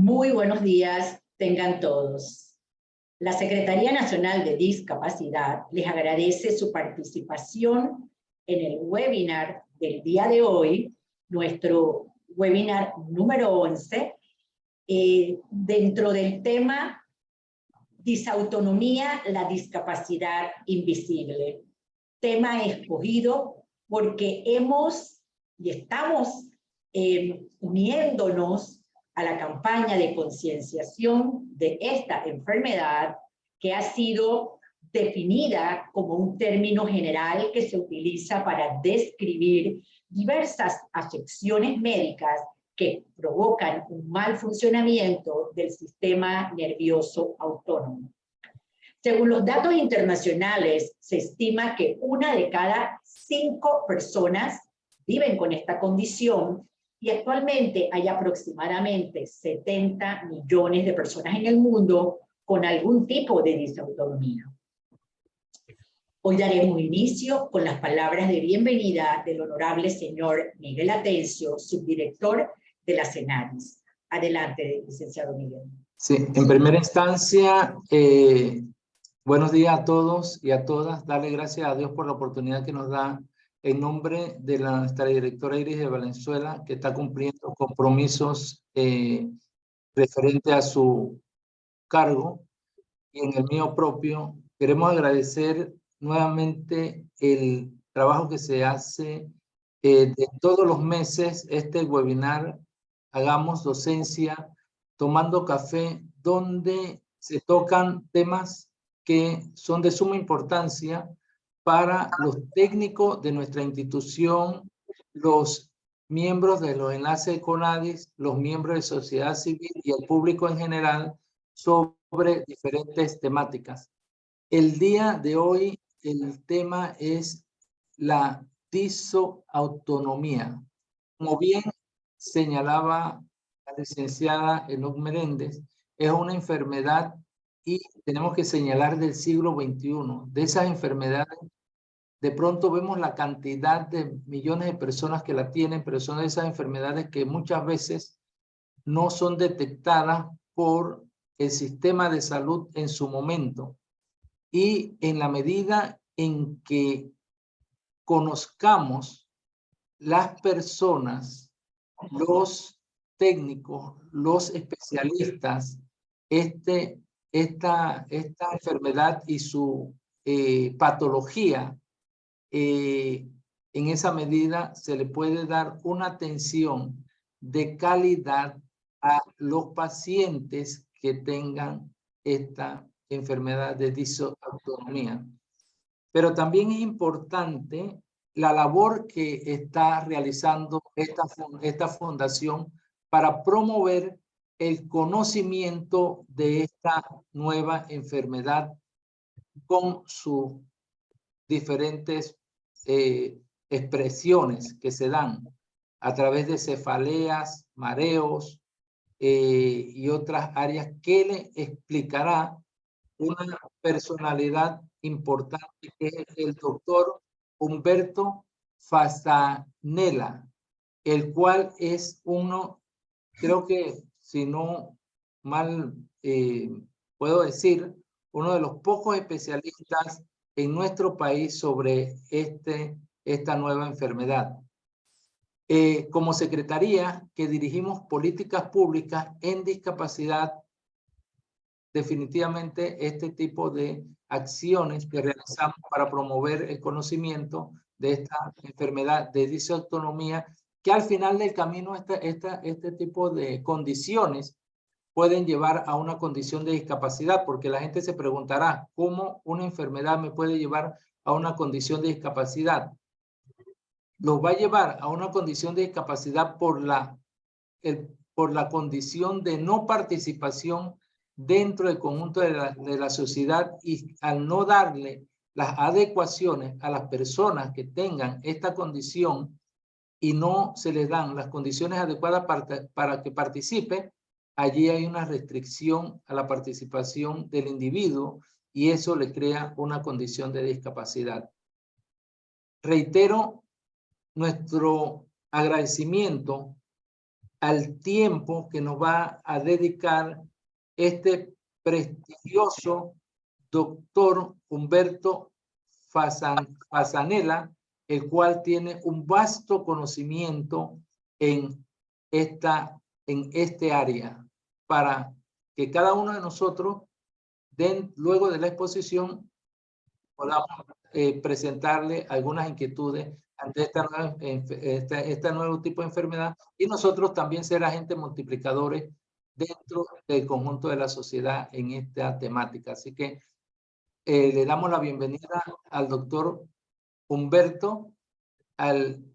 Muy buenos días tengan todos. La Secretaría Nacional de Discapacidad les agradece su participación en el webinar del día de hoy, nuestro webinar número 11, dentro del tema Disautonomía, la discapacidad invisible. Tema escogido porque hemos y estamos uniéndonos a la campaña de concienciación de esta enfermedad que ha sido definida como un término general que se utiliza para describir diversas afecciones médicas que provocan un mal funcionamiento del sistema nervioso autónomo. Según los datos internacionales, se estima que 1 de cada 5 personas viven con esta condición y actualmente hay aproximadamente 70 millones de personas en el mundo con algún tipo de disautonomía. Hoy daremos inicio con las palabras de bienvenida del honorable señor Miguel Atencio, subdirector de la CENADIS. Adelante, licenciado Miguel. Sí, en primera instancia, buenos días a todos y a todas. Darle gracias a Dios por la oportunidad que nos da en nombre de nuestra directora Iris de Valenzuela, que está cumpliendo compromisos referente a su cargo y en el mío propio. Queremos agradecer nuevamente el trabajo que se hace de todos los meses, este webinar, Hagamos Docencia, Tomando Café, donde se tocan temas que son de suma importancia para los técnicos de nuestra institución, los miembros de los enlaces de CONADIS, los miembros de sociedad civil y el público en general sobre diferentes temáticas. El día de hoy el tema es la disautonomía. Como bien señalaba la licenciada Enoc Meréndez, es una enfermedad y tenemos que señalar del siglo XXI. De esas enfermedades, de pronto vemos la cantidad de millones de personas que la tienen, pero son de esas enfermedades que muchas veces no son detectadas por el sistema de salud en su momento. Y en la medida en que conozcamos las personas, los técnicos, los especialistas, esta enfermedad y su patología, en esa medida se le puede dar una atención de calidad a los pacientes que tengan esta enfermedad de disautonomía. Pero también es importante la labor que está realizando esta fundación para promover el conocimiento de esta nueva enfermedad con sus diferentes expresiones que se dan a través de cefaleas, mareos y otras áreas que le explicará una personalidad importante que es el doctor Humberto Fasanella, el cual es uno, creo que si no mal puedo decir, uno de los pocos especialistas en nuestro país sobre esta nueva enfermedad. Como secretaría que dirigimos políticas públicas en discapacidad, definitivamente este tipo de acciones que realizamos para promover el conocimiento de esta enfermedad de disautonomía, que al final del camino este tipo de condiciones pueden llevar a una condición de discapacidad, porque la gente se preguntará, ¿cómo una enfermedad me puede llevar a una condición de discapacidad? Los va a llevar a una condición de discapacidad por la condición de no participación dentro del conjunto de la sociedad, y al no darle las adecuaciones a las personas que tengan esta condición y no se les dan las condiciones adecuadas para que participe, allí hay una restricción a la participación del individuo y eso le crea una condición de discapacidad. Reitero nuestro agradecimiento al tiempo que nos va a dedicar este prestigioso doctor Humberto Fasanella, el cual tiene un vasto conocimiento en este área, para que cada uno de nosotros, luego de la exposición, podamos presentarle algunas inquietudes ante este nuevo tipo de enfermedad, y nosotros también ser agentes multiplicadores dentro del conjunto de la sociedad en esta temática. Así que le damos la bienvenida al doctor Humberto, al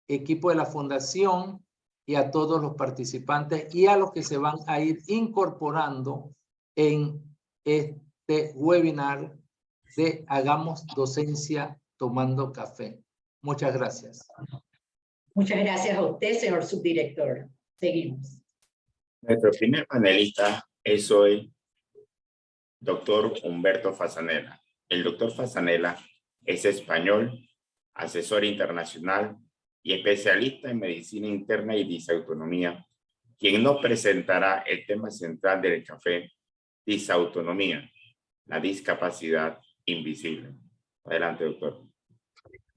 equipo de la fundación y a todos los participantes y a los que se van a ir incorporando en este webinar de Hagamos Docencia Tomando Café. Muchas gracias. Muchas gracias a usted, señor subdirector. Seguimos. Nuestro primer panelista es hoy doctor Humberto Fasanella. El doctor Fasanella es español, asesor internacional y especialista en medicina interna y disautonomía, quien nos presentará el tema central del café, disautonomía, la discapacidad invisible. Adelante, doctor.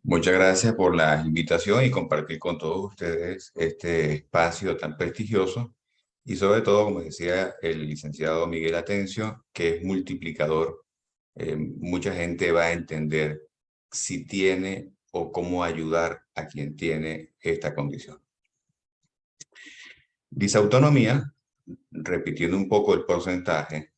Muchas gracias por la invitación y compartir con todos ustedes este espacio tan prestigioso y sobre todo, como decía el licenciado Miguel Atencio, que es multiplicador. Mucha gente va a entender si tiene o cómo ayudar a quien tiene esta condición. Disautonomía, repitiendo un poco el porcentaje,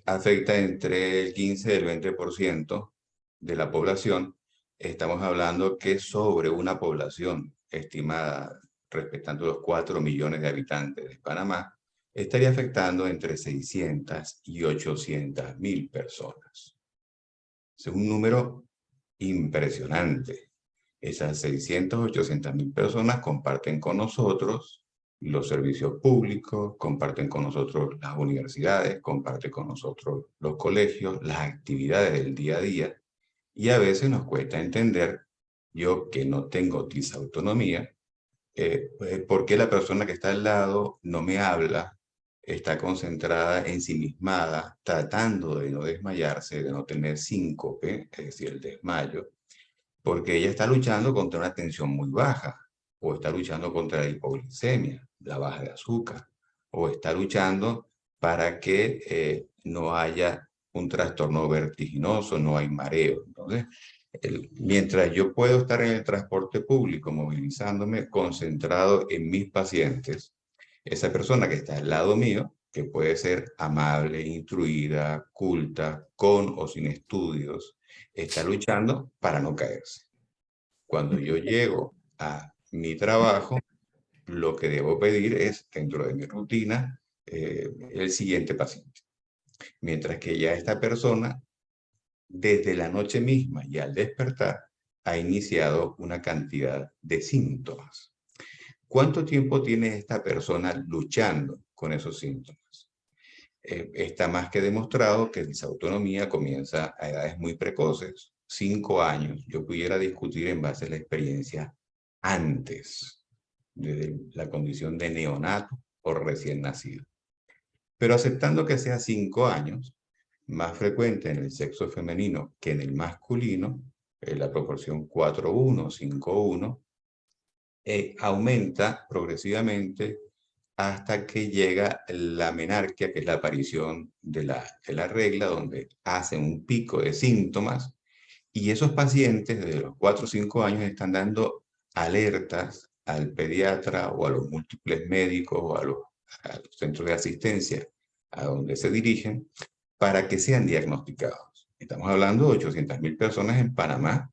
afecta entre el 15 y el 20% de la población. Estamos hablando que sobre una población estimada, respetando los 4 millones de habitantes de Panamá, estaría afectando entre 600 y 800 mil personas. Es un número impresionante. Esas 600, 800 mil personas comparten con nosotros los servicios públicos, comparten con nosotros las universidades, comparten con nosotros los colegios, las actividades del día a día. Y a veces nos cuesta entender, yo que no tengo disautonomía, por qué la persona que está al lado no me habla, está concentrada, ensimismada, tratando de no desmayarse, de no tener síncope, es decir, el desmayo, porque ella está luchando contra una tensión muy baja, o está luchando contra la hipoglicemia, la baja de azúcar, o está luchando para que no haya un trastorno vertiginoso, no hay mareo. Entonces, mientras yo puedo estar en el transporte público, movilizándome, concentrado en mis pacientes, esa persona que está al lado mío, que puede ser amable, instruida, culta, con o sin estudios, está luchando para no caerse. Cuando yo llego a mi trabajo, lo que debo pedir es, dentro de mi rutina, el siguiente paciente. Mientras que ya esta persona, desde la noche misma y al despertar, ha iniciado una cantidad de síntomas. ¿Cuánto tiempo tiene esta persona luchando con esos síntomas? Está más que demostrado que disautonomía comienza a edades muy precoces, 5 años. Yo pudiera discutir en base a la experiencia antes de la condición de neonato o recién nacido. Pero aceptando que sea 5 años, más frecuente en el sexo femenino que en el masculino, la proporción 4:1, 5:1, aumenta progresivamente hasta que llega la menarquia, que es la aparición de la regla, donde hace un pico de síntomas, y esos pacientes desde los 4 o 5 años están dando alertas al pediatra o a los múltiples médicos o a los centros de asistencia a donde se dirigen para que sean diagnosticados. Estamos hablando de 800.000 personas en Panamá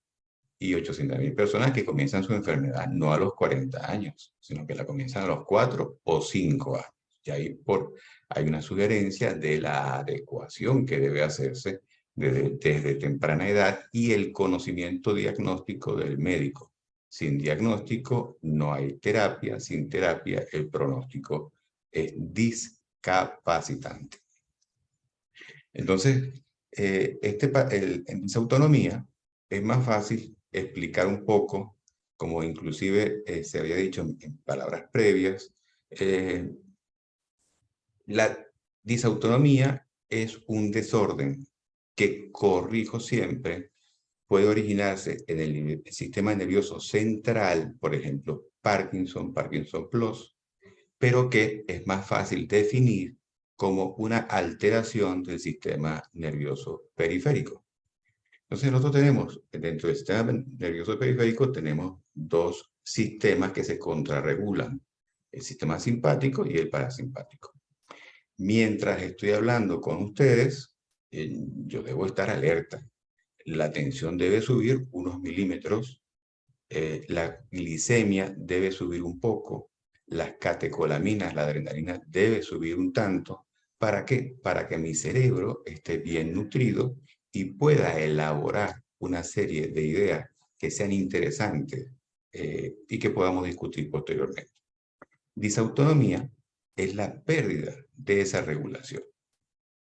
y 800.000 personas que comienzan su enfermedad no a los 40 años, sino que la comienzan a los 4 o 5 años. Y ahí hay una sugerencia de la adecuación que debe hacerse desde temprana edad y el conocimiento diagnóstico del médico. Sin diagnóstico no hay terapia, sin terapia el pronóstico es discapacitante. Entonces, en disautonomía es más fácil explicar un poco, como inclusive se había dicho en palabras previas, La disautonomía es un desorden que, corrijo siempre, puede originarse en el sistema nervioso central, por ejemplo, Parkinson, Parkinson Plus, pero que es más fácil definir como una alteración del sistema nervioso periférico. Entonces nosotros tenemos, dentro del sistema nervioso periférico, tenemos dos sistemas que se contrarregulan, el sistema simpático y el parasimpático. Mientras estoy hablando con ustedes, yo debo estar alerta. La tensión debe subir unos milímetros, la glicemia debe subir un poco, las catecolaminas, la adrenalina debe subir un tanto. ¿Para qué? Para que mi cerebro esté bien nutrido y pueda elaborar una serie de ideas que sean interesantes y que podamos discutir posteriormente. Disautonomía es la pérdida de esa regulación.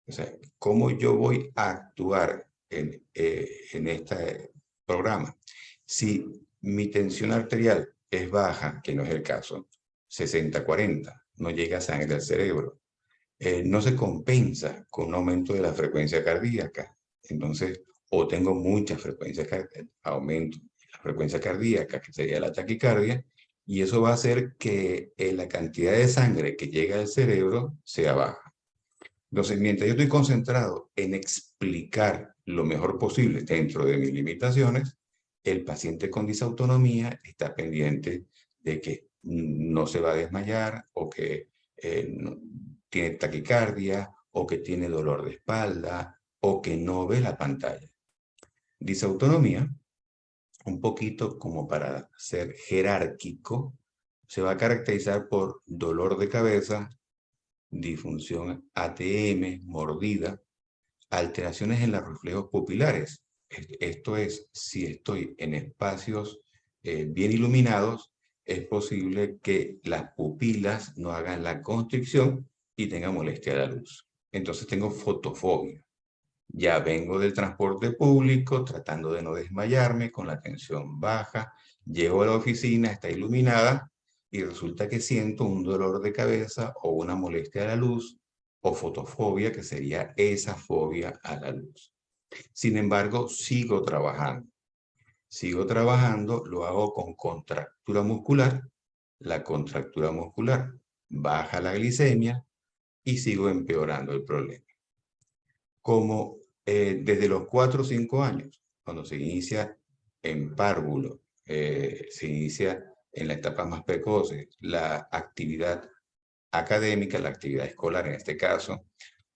O sea, ¿cómo yo voy a actuar en este programa? Si mi tensión arterial es baja, que no es el caso, 60-40, no llega sangre al cerebro, no se compensa con un aumento de la frecuencia cardíaca. Entonces, o tengo mucha frecuencia cardíaca, aumento la frecuencia cardíaca, que sería la taquicardia, y eso va a hacer que la cantidad de sangre que llega al cerebro sea baja. Entonces, mientras yo estoy concentrado en explicar lo mejor posible dentro de mis limitaciones, el paciente con disautonomía está pendiente de que no se va a desmayar o que no, tiene taquicardia o que tiene dolor de espalda o que no ve la pantalla. Disautonomía, un poquito como para ser jerárquico, se va a caracterizar por dolor de cabeza, disfunción ATM, mordida, alteraciones en los reflejos pupilares. Esto es, si estoy en espacios bien iluminados, es posible que las pupilas no hagan la constricción y tenga molestia a la luz. Entonces tengo fotofobia. Ya vengo del transporte público tratando de no desmayarme con la tensión baja. Llego a la oficina, está iluminada y resulta que siento un dolor de cabeza o una molestia a la luz o fotofobia, que sería esa fobia a la luz. Sin embargo, sigo trabajando. Sigo trabajando, lo hago con contractura muscular. La contractura muscular baja la glicemia y sigo empeorando el problema. Como desde los 4 o 5 años, cuando se inicia en párvulo, se inicia en la etapa más precoce, la actividad académica, la actividad escolar en este caso,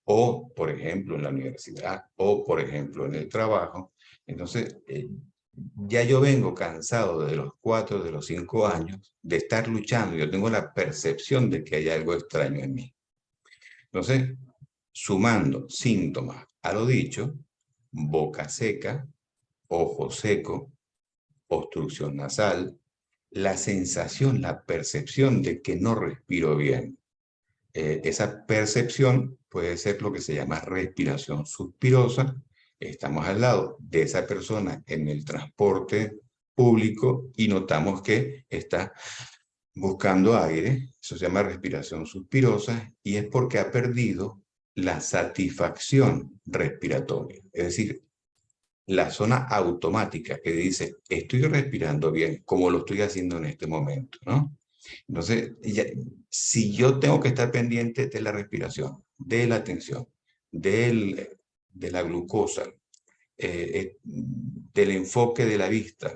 o por ejemplo en la universidad, o por ejemplo en el trabajo. Entonces, ya yo vengo cansado de los 4, de los 5 años, de estar luchando. Yo tengo la percepción de que hay algo extraño en mí. Entonces, sumando síntomas a lo dicho, boca seca, ojo seco, obstrucción nasal, la sensación, la percepción de que no respiro bien. Esa percepción puede ser lo que se llama respiración suspirosa. Estamos al lado de esa persona en el transporte público y notamos que está buscando aire. Eso se llama respiración suspirosa y es porque ha perdido la satisfacción respiratoria. Es decir, la zona automática que dice, estoy respirando bien, como lo estoy haciendo en este momento, ¿no? Entonces, si yo tengo que estar pendiente de la respiración, de la tensión, de la glucosa, del enfoque de la vista,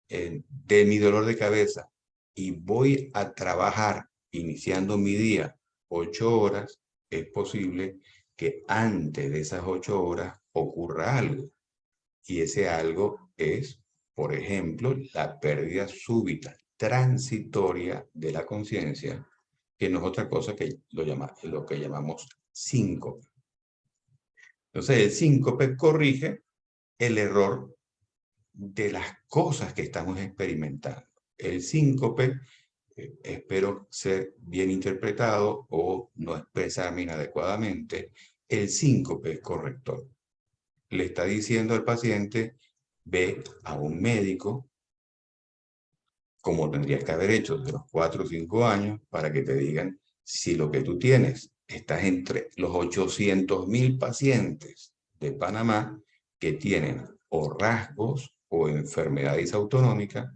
de mi dolor de cabeza, y voy a trabajar iniciando mi día 8 horas, es posible que antes de esas 8 horas ocurra algo. Y ese algo es, por ejemplo, la pérdida súbita, transitoria de la conciencia, que no es otra cosa que lo que llamamos síncope. Entonces, el síncope corrige el error de las cosas que estamos experimentando. El síncope, espero ser bien interpretado o no expresarme inadecuadamente, el síncope es corrector. Le está diciendo al paciente, ve a un médico, como tendrías que haber hecho desde los 4 o 5 años, para que te digan Si lo que tú tienes estás entre los 800.000 pacientes de Panamá que tienen o rasgos o enfermedades autonómicas,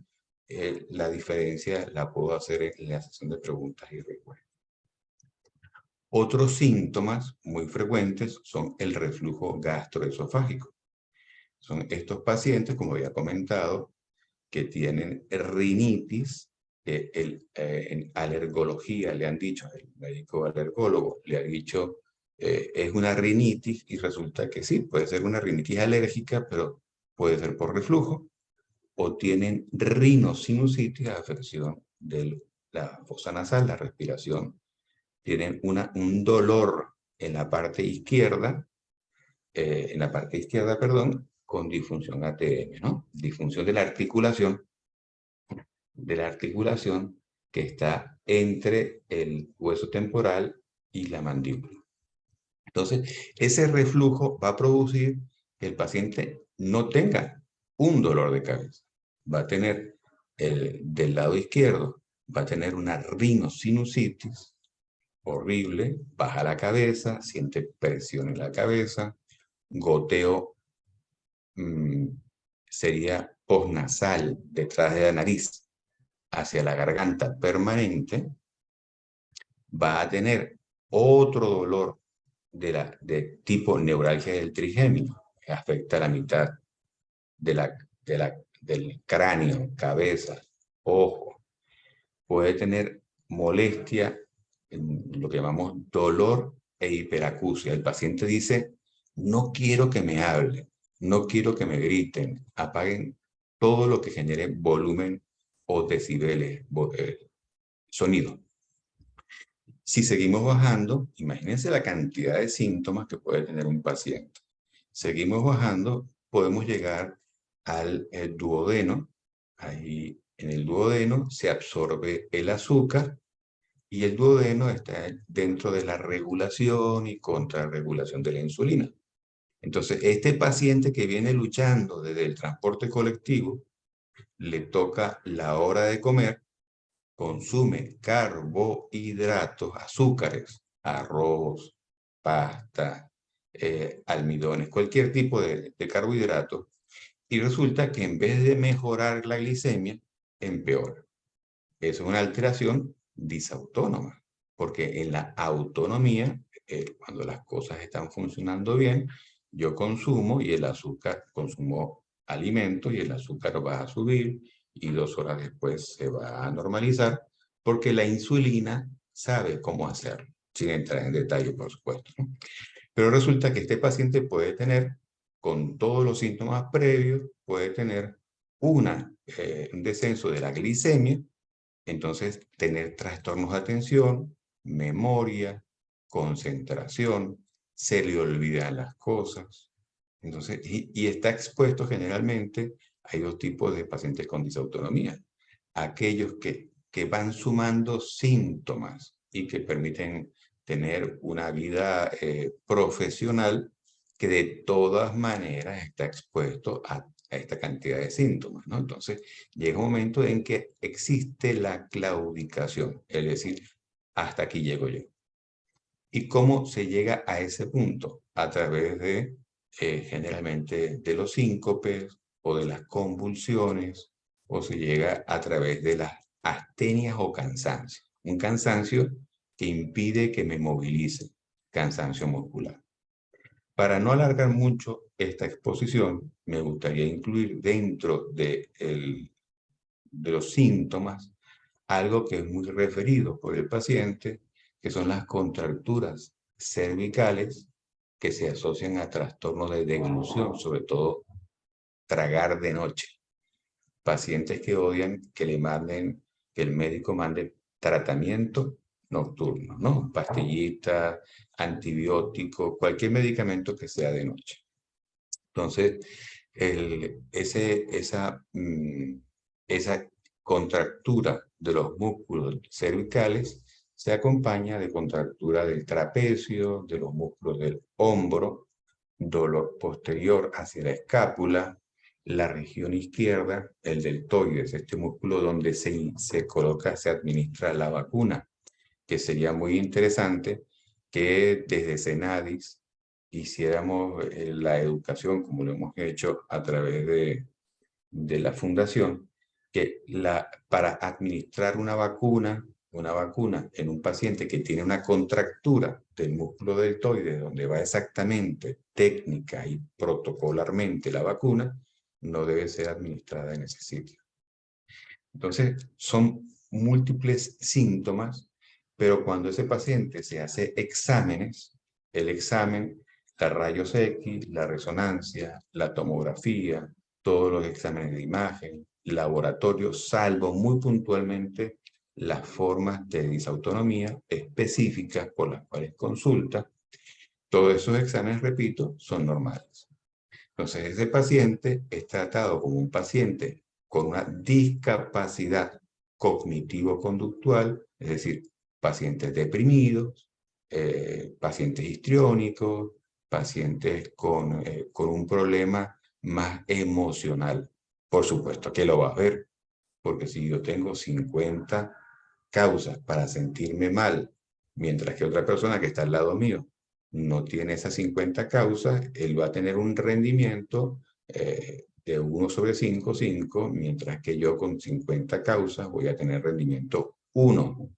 la diferencia la puedo hacer en la sesión de preguntas y respuestas. Otros síntomas muy frecuentes son el reflujo gastroesofágico. Son estos pacientes, como había comentado, que tienen rinitis, que en alergología le han dicho, el médico alergólogo le ha dicho, es una rinitis, y resulta que sí, puede ser una rinitis alérgica, pero puede ser por reflujo, o tienen rinosinusitis, afección de la fosa nasal, la respiración. Tienen un dolor en la parte izquierda, perdón, con disfunción ATM, ¿no? Disfunción de la articulación que está entre el hueso temporal y la mandíbula. Entonces, ese reflujo va a producir que el paciente no tenga un dolor de cabeza. Va a tener, del lado izquierdo, va a tener una rinosinusitis horrible, baja la cabeza, siente presión en la cabeza, goteo sería posnasal detrás de la nariz hacia la garganta permanente. Va a tener otro dolor de tipo neuralgia del trigémino, que afecta a la mitad del cráneo, cabeza, ojo. Puede tener molestia, lo que llamamos dolor e hiperacusia. El paciente dice, no quiero que me hablen, no quiero que me griten, apaguen todo lo que genere volumen o decibeles, sonido. Si seguimos bajando, imagínense la cantidad de síntomas que puede tener un paciente. Seguimos bajando, podemos llegar al duodeno. Ahí en el duodeno se absorbe el azúcar y el duodeno está dentro de la regulación y contrarregulación de la insulina. Entonces, este paciente que viene luchando desde el transporte colectivo, le toca la hora de comer, consume carbohidratos, azúcares, arroz, pasta, almidones, cualquier tipo de carbohidratos, y resulta que en vez de mejorar la glicemia, empeora. Eso es una alteración disautónoma, porque en la autonomía, cuando las cosas están funcionando bien, yo consumo y el azúcar, consumo alimentos y el azúcar va a subir y 2 horas después se va a normalizar, porque la insulina sabe cómo hacerlo, sin entrar en detalle, por supuesto, ¿no? Pero resulta que este paciente puede tener, con todos los síntomas previos, puede tener un descenso de la glicemia, entonces tener trastornos de atención, memoria, concentración, se le olvidan las cosas. Entonces, y está expuesto generalmente, hay 2 tipos de pacientes con disautonomía. Aquellos que van sumando síntomas y que permiten tener una vida profesional que de todas maneras está expuesto a esta cantidad de síntomas, ¿no? Entonces, llega un momento en que existe la claudicación, es decir, hasta aquí llego yo. ¿Y cómo se llega a ese punto? A través de, generalmente, de los síncopes o de las convulsiones, o se llega a través de las astenias o cansancio. Un cansancio que impide que me movilice, cansancio muscular. Para no alargar mucho esta exposición, me gustaría incluir dentro de los síntomas algo que es muy referido por el paciente, que son las contracturas cervicales que se asocian a trastornos de deglución, sobre todo tragar de noche. Pacientes que odian que el médico mande tratamiento nocturno, ¿no? Pastillita, antibiótico, cualquier medicamento que sea de noche. Entonces, esa contractura de los músculos cervicales se acompaña de contractura del trapecio, de los músculos del hombro, dolor posterior hacia la escápula, la región izquierda, el deltoides, este músculo donde se coloca, se administra la vacuna, que sería muy interesante que desde Senadis hiciéramos la educación, como lo hemos hecho a través de la fundación, que para administrar una vacuna en un paciente que tiene una contractura del músculo deltoide, donde va exactamente técnica y protocolarmente la vacuna, no debe ser administrada en ese sitio. Entonces, son múltiples síntomas, pero cuando ese paciente se hace exámenes, el examen, la rayos X, la resonancia, la tomografía, todos los exámenes de imagen, laboratorio, salvo muy puntualmente las formas de disautonomía específicas por las cuales consulta, todos esos exámenes, repito, son normales. Entonces, ese paciente es tratado como un paciente con una discapacidad cognitivo-conductual, es decir, pacientes deprimidos, pacientes histriónicos, pacientes con un problema más emocional. Por supuesto que lo va a ver, porque si yo tengo 50 causas para sentirme mal, mientras que otra persona que está al lado mío no tiene esas 50 causas, él va a tener un rendimiento de 1/5, mientras que yo con 50 causas voy a tener rendimiento 1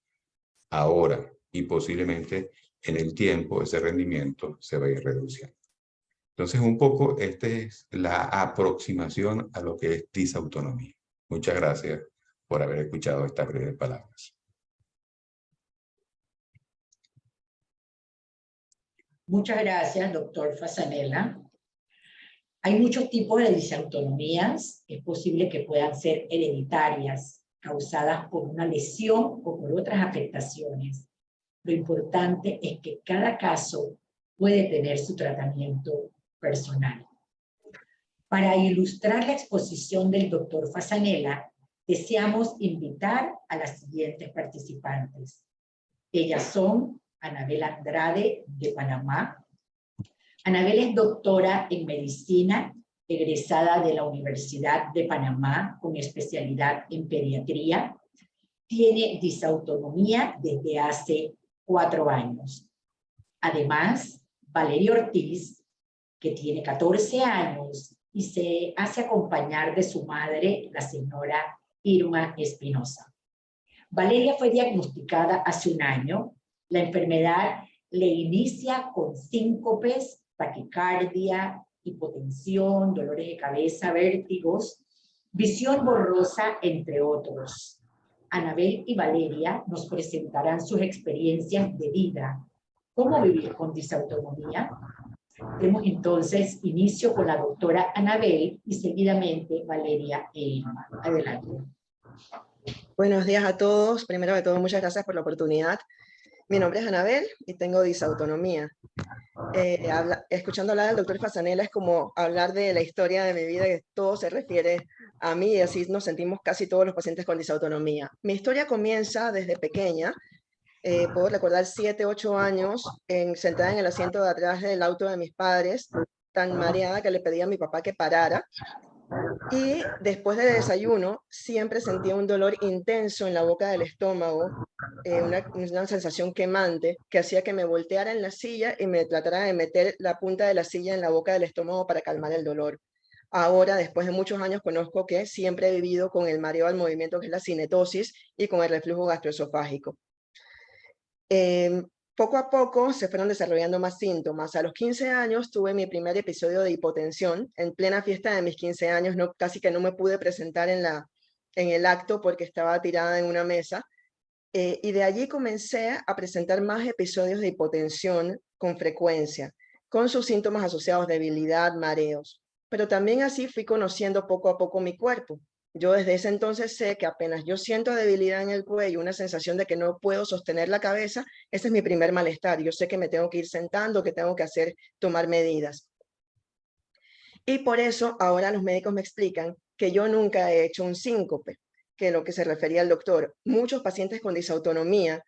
ahora, y posiblemente en el tiempo ese rendimiento se va a ir reduciendo. Entonces, un poco esta es la aproximación a lo que es disautonomía. Muchas gracias por haber escuchado estas breves palabras. Muchas gracias, doctor Fasanella. Hay muchos tipos de disautonomías. Es posible que puedan ser hereditarias, causadas por una lesión o por otras afectaciones. Lo importante es que cada caso puede tener su tratamiento personal. Para ilustrar la exposición del doctor Fasanella, deseamos invitar a las siguientes participantes. Ellas son Anabel Andrade, de Panamá. Anabel es doctora en medicina, egresada de la Universidad de Panamá, con especialidad en pediatría. Tiene disautonomía desde hace 4 años. Además, Valeria Ortiz, que tiene 14 años y se hace acompañar de su madre, la señora Irma Espinosa. Valeria fue diagnosticada hace 1 año. La enfermedad le inicia con síncopes, taquicardia, hipotensión, dolores de cabeza, vértigos, visión borrosa, entre otros. Anabel y Valeria nos presentarán sus experiencias de vida. ¿Cómo vivir con disautonomía? Demos entonces inicio con la doctora Anabel y seguidamente Valeria e Irma. Adelante. Buenos días a todos. Primero de todo, muchas gracias por la oportunidad. Mi nombre es Anabel y tengo disautonomía. Escuchando hablar del doctor Fasanella es como hablar de la historia de mi vida, que todo se refiere a mí y así nos sentimos casi todos los pacientes con disautonomía. Mi historia comienza desde pequeña. Puedo recordar 7, 8 años sentada en el asiento de atrás del auto de mis padres, tan mareada que le pedí a mi papá que parara. Y después del desayuno siempre sentía un dolor intenso en la boca del estómago, una sensación quemante que hacía que me volteara en la silla y me tratara de meter la punta de la silla en la boca del estómago para calmar el dolor. Ahora, después de muchos años, conozco que siempre he vivido con el mareo al movimiento, que es la cinetosis, y con el reflujo gastroesofágico. Poco a poco se fueron desarrollando más síntomas. A los 15 años tuve mi primer episodio de hipotensión. En plena fiesta de mis 15 años, casi que no me pude presentar en el acto porque estaba tirada en una mesa. Y de allí comencé a presentar más episodios de hipotensión con frecuencia, con sus síntomas asociados de debilidad, mareos. Pero también así fui conociendo poco a poco mi cuerpo. Yo desde ese entonces sé que apenas yo siento debilidad en el cuello, una sensación de que no puedo sostener la cabeza, ese es mi primer malestar. Yo sé que me tengo que ir sentando, que tengo que tomar medidas. Y por eso ahora los médicos me explican que yo nunca he hecho un síncope, que lo que se refería al doctor. Muchos pacientes con disautonomía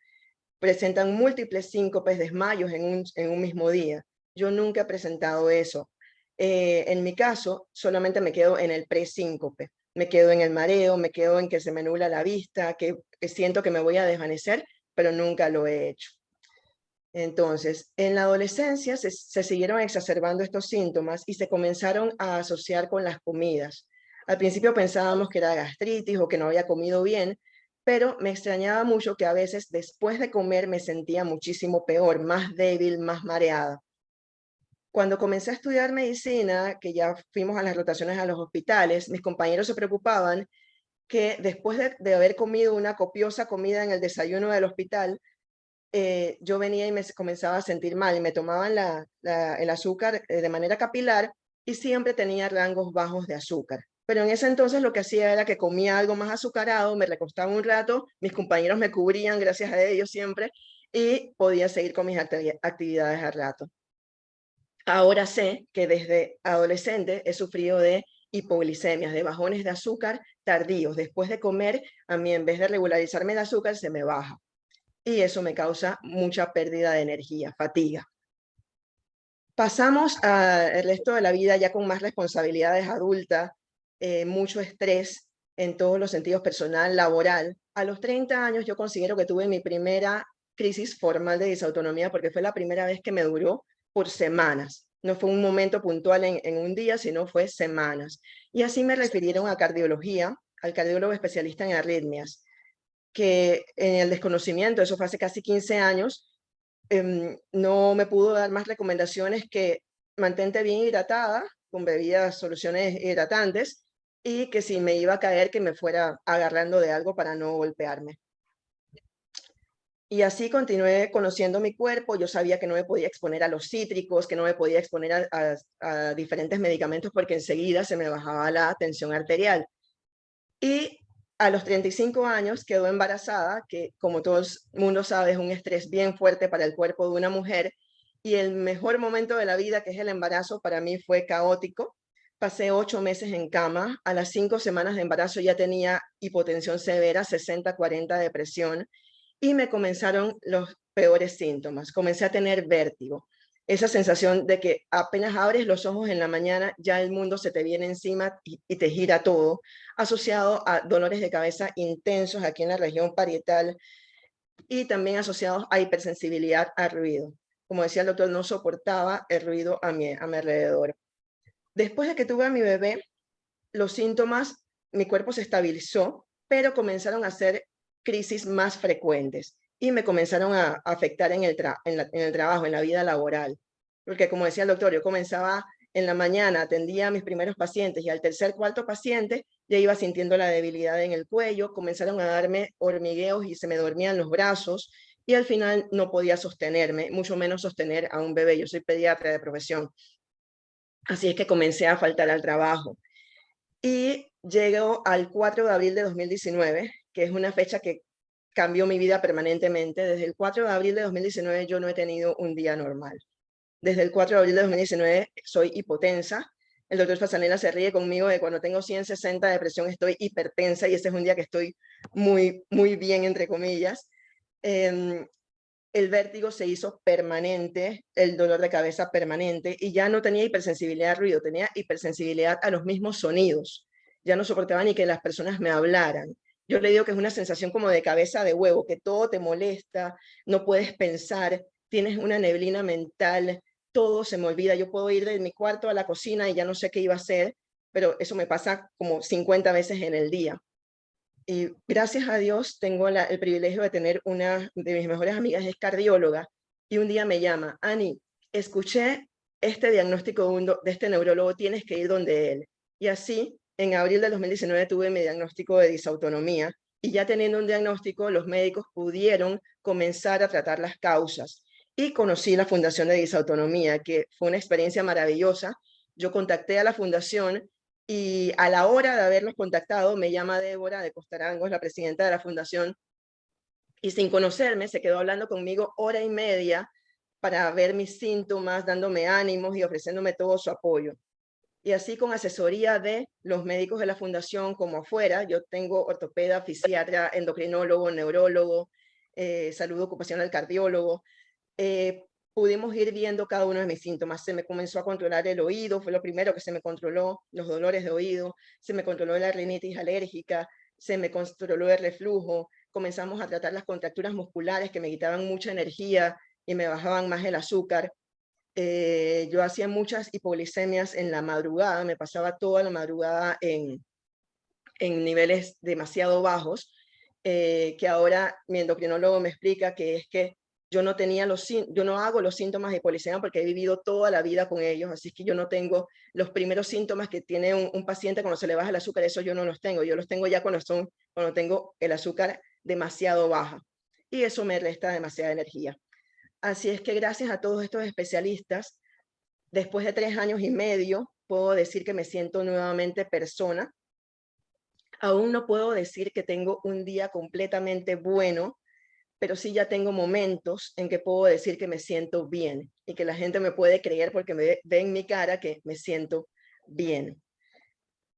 presentan múltiples síncopes, desmayos en un mismo día. Yo nunca he presentado eso. En mi caso, solamente me quedo en el presíncope. Me quedo en el mareo, me quedo en que se me nubla la vista, que siento que me voy a desvanecer, pero nunca lo he hecho. Entonces, en la adolescencia se siguieron exacerbando estos síntomas y se comenzaron a asociar con las comidas. Al principio pensábamos que era gastritis o que no había comido bien, pero me extrañaba mucho que a veces después de comer me sentía muchísimo peor, más débil, más mareada. Cuando comencé a estudiar medicina, que ya fuimos a las rotaciones a los hospitales, mis compañeros se preocupaban que después de haber comido una copiosa comida en el desayuno del hospital, yo venía y me comenzaba a sentir mal y me tomaban el azúcar de manera capilar y siempre tenía rangos bajos de azúcar. Pero en ese entonces lo que hacía era que comía algo más azucarado, me recostaba un rato, mis compañeros me cubrían, gracias a ellos siempre, y podía seguir con mis actividades al rato. Ahora sé que desde adolescente he sufrido de hipoglicemias, de bajones de azúcar tardíos. Después de comer, a mí en vez de regularizarme el azúcar, se me baja. Y eso me causa mucha pérdida de energía, fatiga. Pasamos al resto de la vida ya con más responsabilidades adultas, mucho estrés en todos los sentidos, personal, laboral. A los 30 años yo considero que tuve mi primera crisis formal de disautonomía porque fue la primera vez que me duró por semanas. No fue un momento puntual en un día, sino fue semanas. Y así me refirieron a cardiología, al cardiólogo especialista en arritmias, que en el desconocimiento, eso fue hace casi 15 años, no me pudo dar más recomendaciones que mantente bien hidratada, con bebidas, soluciones hidratantes, y que si me iba a caer, que me fuera agarrando de algo para no golpearme. Y así continué conociendo mi cuerpo. Yo sabía que no me podía exponer a los cítricos, que no me podía exponer a diferentes medicamentos porque enseguida se me bajaba la tensión arterial. Y a los 35 años quedó embarazada, que como todo el mundo sabe es un estrés bien fuerte para el cuerpo de una mujer, y el mejor momento de la vida, que es el embarazo, para mí fue caótico. Pasé 8 meses en cama, a las 5 semanas de embarazo ya tenía hipotensión severa, 60-40 de presión, y me comenzaron los peores síntomas. Comencé a tener vértigo, esa sensación de que apenas abres los ojos en la mañana, ya el mundo se te viene encima y te gira todo, asociado a dolores de cabeza intensos aquí en la región parietal y también asociados a hipersensibilidad al ruido. Como decía el doctor, no soportaba el ruido a mi alrededor. Después de que tuve a mi bebé, los síntomas, mi cuerpo se estabilizó, pero comenzaron a ser crisis más frecuentes y me comenzaron a afectar en el trabajo, en la vida laboral. Porque como decía el doctor, yo comenzaba en la mañana, atendía a mis primeros pacientes y al tercer, cuarto paciente ya iba sintiendo la debilidad en el cuello, comenzaron a darme hormigueos y se me dormían los brazos y al final no podía sostenerme, mucho menos sostener a un bebé. Yo soy pediatra de profesión. Así es que comencé a faltar al trabajo. Y llego al 4 de abril de 2019, que es una fecha que cambió mi vida permanentemente. Desde el 4 de abril de 2019 yo no he tenido un día normal. Desde el 4 de abril de 2019 soy hipotensa. El doctor Fasanella se ríe conmigo de cuando tengo 160 de presión estoy hipertensa y este es un día que estoy muy bien, entre comillas. El vértigo se hizo permanente, el dolor de cabeza permanente, y ya no tenía hipersensibilidad al ruido, tenía hipersensibilidad a los mismos sonidos. Ya no soportaba ni que las personas me hablaran. Yo le digo que es una sensación como de cabeza de huevo, que todo te molesta, no puedes pensar, tienes una neblina mental, todo se me olvida. Yo puedo ir de mi cuarto a la cocina y ya no sé qué iba a hacer, pero eso me pasa como 50 veces en el día. Y gracias a Dios tengo el privilegio de tener una de mis mejores amigas, es cardióloga, y un día me llama, Ani, escuché este diagnóstico de este neurólogo, tienes que ir donde él. Y así, en abril del 2019 tuve mi diagnóstico de disautonomía, y ya teniendo un diagnóstico, los médicos pudieron comenzar a tratar las causas. Y conocí la Fundación de Disautonomía, que fue una experiencia maravillosa. Yo contacté a la fundación y a la hora de haberlos contactado, me llama Débora de Costarangos, la presidenta de la fundación, y sin conocerme, se quedó hablando conmigo 1 hora y media para ver mis síntomas, dándome ánimos y ofreciéndome todo su apoyo. Y así con asesoría de los médicos de la fundación como afuera, yo tengo ortopeda, fisiatra, endocrinólogo, neurólogo, salud ocupacional, cardiólogo, pudimos ir viendo cada uno de mis síntomas. Se me comenzó a controlar el oído, fue lo primero que se me controló, los dolores de oído, se me controló la rinitis alérgica, se me controló el reflujo, comenzamos a tratar las contracturas musculares que me quitaban mucha energía y me bajaban más el azúcar. Yo hacía muchas hipoglicemias en la madrugada, me pasaba toda la madrugada en niveles demasiado bajos, que ahora mi endocrinólogo me explica que es que yo no hago los síntomas de hipoglicemia porque he vivido toda la vida con ellos, así que yo no tengo los primeros síntomas que tiene un paciente cuando se le baja el azúcar, eso yo no los tengo, yo los tengo ya cuando tengo el azúcar demasiado baja, y eso me resta demasiada energía. Así es que gracias a todos estos especialistas, después de 3 años y medio, puedo decir que me siento nuevamente persona. Aún no puedo decir que tengo un día completamente bueno, pero sí ya tengo momentos en que puedo decir que me siento bien y que la gente me puede creer porque ve en mi cara que me siento bien.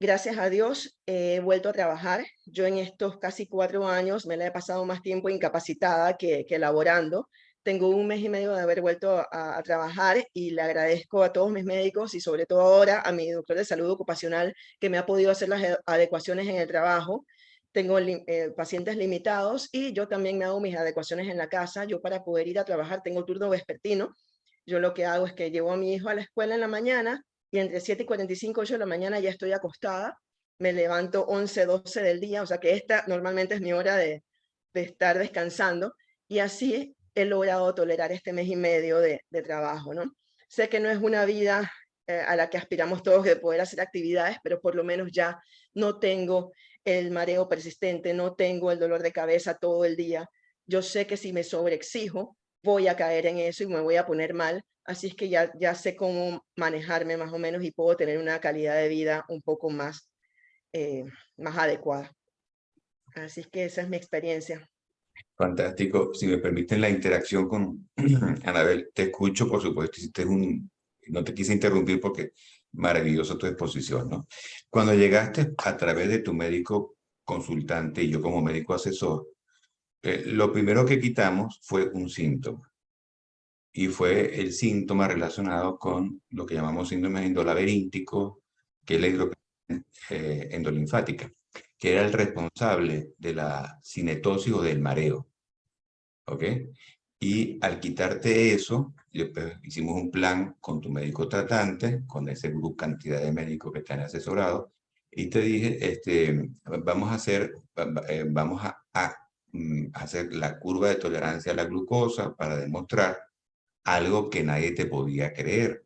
Gracias a Dios he vuelto a trabajar. Yo en estos casi 4 años me la he pasado más tiempo incapacitada que laborando. Tengo 1 mes y medio de haber vuelto a trabajar y le agradezco a todos mis médicos y sobre todo ahora a mi doctor de salud ocupacional que me ha podido hacer las adecuaciones en el trabajo. Tengo pacientes limitados y yo también me hago mis adecuaciones en la casa. Yo para poder ir a trabajar tengo turno vespertino. Yo lo que hago es que llevo a mi hijo a la escuela en la mañana y entre 7:45 y 8 de la mañana ya estoy acostada. Me levanto 11, 12 del día, o sea que esta normalmente es mi hora de estar descansando y así he logrado tolerar este mes y medio de trabajo, ¿no? Sé que no es una vida a la que aspiramos todos de poder hacer actividades, pero por lo menos ya no tengo el mareo persistente, no tengo el dolor de cabeza todo el día. Yo sé que si me sobreexijo, voy a caer en eso y me voy a poner mal, así es que ya sé cómo manejarme más o menos y puedo tener una calidad de vida un poco más adecuada. Así es que esa es mi experiencia. Fantástico. Si me permiten la interacción con Anabel, te escucho, por supuesto, no te quise interrumpir porque maravillosa tu exposición, ¿no? Cuando llegaste a través de tu médico consultante y yo como médico asesor, lo primero que quitamos fue un síntoma. Y fue el síntoma relacionado con lo que llamamos síndrome endolaberíntico, que es la endolinfática, que era el responsable de la cinetosis o del mareo. ¿Ok? Y al quitarte eso, hicimos un plan con tu médico tratante, con ese grupo, cantidad de médicos que te han asesorado, y te dije, vamos a hacer la curva de tolerancia a la glucosa para demostrar algo que nadie te podía creer,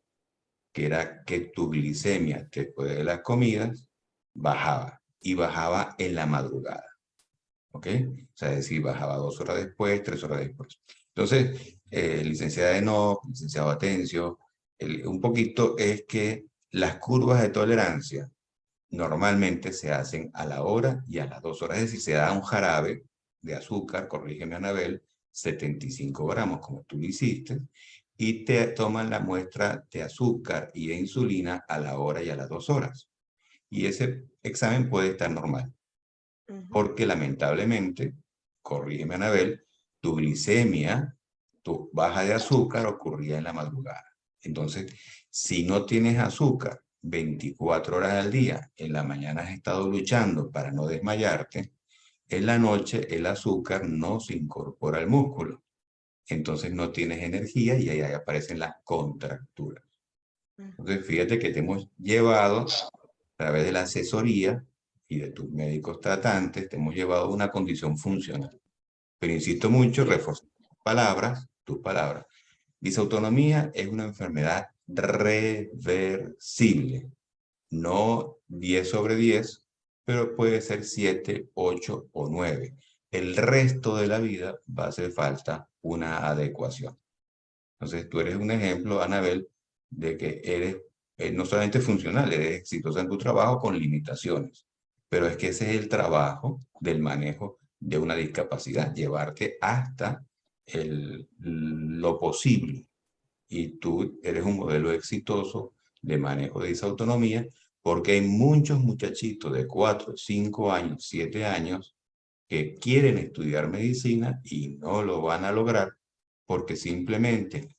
que era que tu glicemia después de las comidas bajaba, y bajaba en la madrugada. ¿Ok? O sea, es decir, bajaba 2 horas después, 3 horas después. Entonces, licenciada Enoch, licenciado Atencio, un poquito es que las curvas de tolerancia normalmente se hacen a la hora y a las 2 horas. Es decir, se da un jarabe de azúcar, corrígeme Anabel, 75 gramos, como tú lo hiciste, y te toman la muestra de azúcar y de insulina a la hora y a las 2 horas. Y ese examen puede estar normal. Porque lamentablemente, corrígeme Anabel, tu glicemia, tu baja de azúcar ocurría en la madrugada. Entonces, si no tienes azúcar 24 horas al día, en la mañana has estado luchando para no desmayarte, en la noche el azúcar no se incorpora al músculo. Entonces no tienes energía y ahí aparecen las contracturas. Entonces, fíjate que te hemos llevado a través de la asesoría y de tus médicos tratantes, te hemos llevado a una condición funcional. Pero insisto mucho, reforzar tus palabras. Disautonomía es una enfermedad reversible. No 10 sobre 10, pero puede ser 7, 8 o 9. El resto de la vida va a hacer falta una adecuación. Entonces, tú eres un ejemplo, Anabel, de que eres no solamente funcional, eres exitosa en tu trabajo con limitaciones, pero es que ese es el trabajo del manejo de una discapacidad, llevarte hasta lo posible. Y tú eres un modelo exitoso de manejo de disautonomía, porque hay muchos muchachitos de 4, 5 años, 7 años que quieren estudiar medicina y no lo van a lograr porque simplemente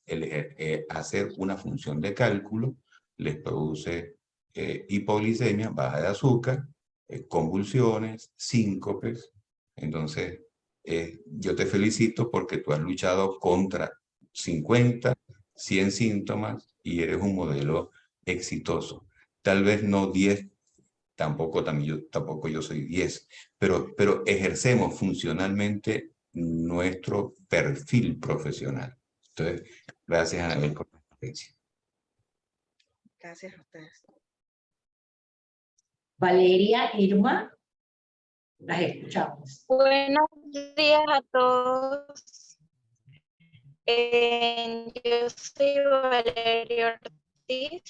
hacer una función de cálculo les produce hipoglicemia, baja de azúcar, convulsiones, síncopes. Entonces, yo te felicito porque tú has luchado contra 50, 100 síntomas y eres un modelo exitoso. Tal vez no 10, tampoco yo soy 10, pero ejercemos funcionalmente nuestro perfil profesional. Entonces, gracias, Anabel, por la experiencia. Gracias a ustedes. Valeria, Irma, las escuchamos. Buenos días a todos. Yo soy Valeria Ortiz.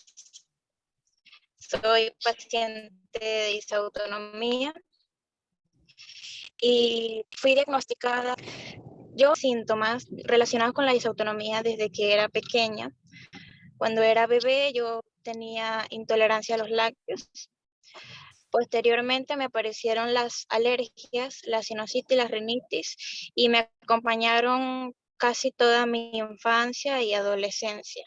Soy paciente de disautonomía y fui diagnosticada yo síntomas relacionados con la disautonomía desde que era pequeña. Cuando era bebé yo tenía intolerancia a los lácteos. Posteriormente me aparecieron las alergias, la sinusitis y la rinitis, y me acompañaron casi toda mi infancia y adolescencia.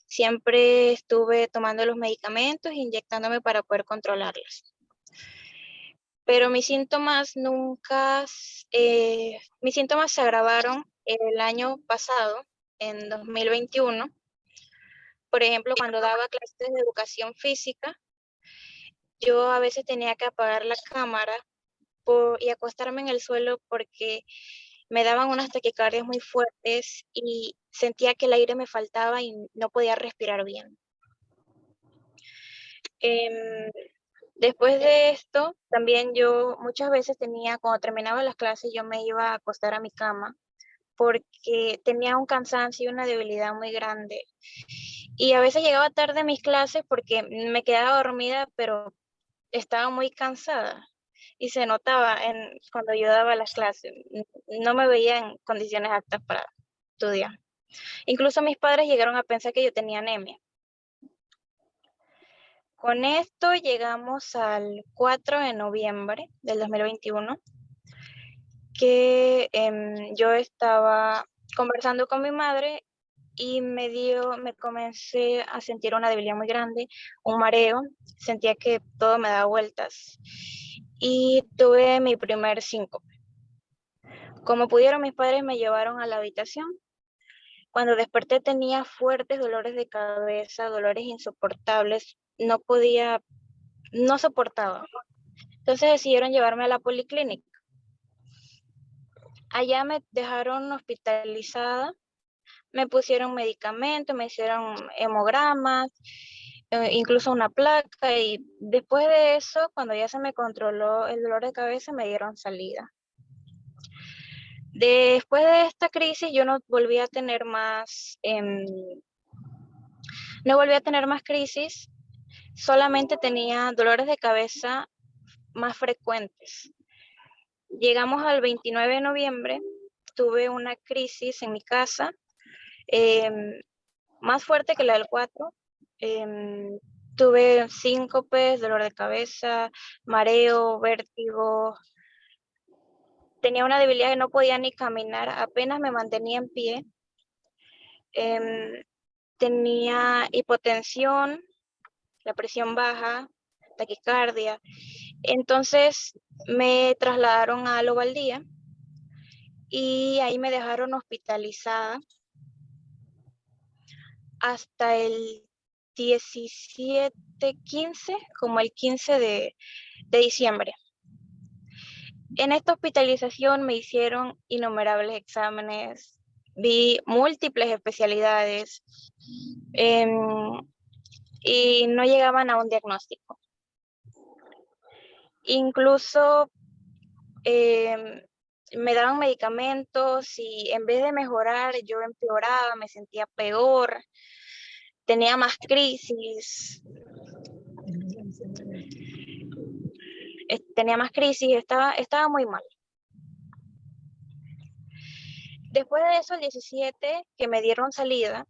Siempre estuve tomando los medicamentos e inyectándome para poder controlarlas. Pero mis síntomas mis síntomas se agravaron el año pasado, en 2021. Por ejemplo, cuando daba clases de educación física, yo a veces tenía que apagar la cámara y acostarme en el suelo porque me daban unas taquicardias muy fuertes y sentía que el aire me faltaba y no podía respirar bien. Después de esto, también yo muchas veces cuando terminaba las clases, yo me iba a acostar a mi cama porque tenía un cansancio y una debilidad muy grande. Y a veces llegaba tarde a mis clases porque me quedaba dormida, pero estaba muy cansada. Y se notaba cuando yo daba las clases. No me veía en condiciones aptas para estudiar. Incluso mis padres llegaron a pensar que yo tenía anemia. Con esto llegamos al 4 de noviembre del 2021, que yo estaba conversando con mi madre y me comencé a sentir una debilidad muy grande, un mareo, sentía que todo me daba vueltas y tuve mi primer síncope. Como pudieron, mis padres me llevaron a la habitación. Cuando desperté tenía fuertes dolores de cabeza, dolores insoportables, no soportaba. Entonces decidieron llevarme a la policlínica. Allá me dejaron hospitalizada, me pusieron medicamentos, me hicieron hemogramas, incluso una placa, y después de eso, cuando ya se me controló el dolor de cabeza, me dieron salida. Después de esta crisis yo no volví a tener más crisis, solamente tenía dolores de cabeza más frecuentes. Llegamos al 29 de noviembre, tuve una crisis en mi casa, más fuerte que la del 4. Tuve síncopes, dolor de cabeza, mareo, vértigo. Tenía una debilidad que no podía ni caminar, apenas me mantenía en pie. Tenía hipotensión, la presión baja, taquicardia. Entonces me trasladaron a Lobaldía y ahí me dejaron hospitalizada hasta el 15, como el 15 de diciembre. En esta hospitalización me hicieron innumerables exámenes, vi múltiples especialidades y no llegaban a un diagnóstico. Incluso me daban medicamentos y en vez de mejorar, yo empeoraba, me sentía peor, tenía más crisis. Estaba muy mal. Después de eso, el 17, que me dieron salida,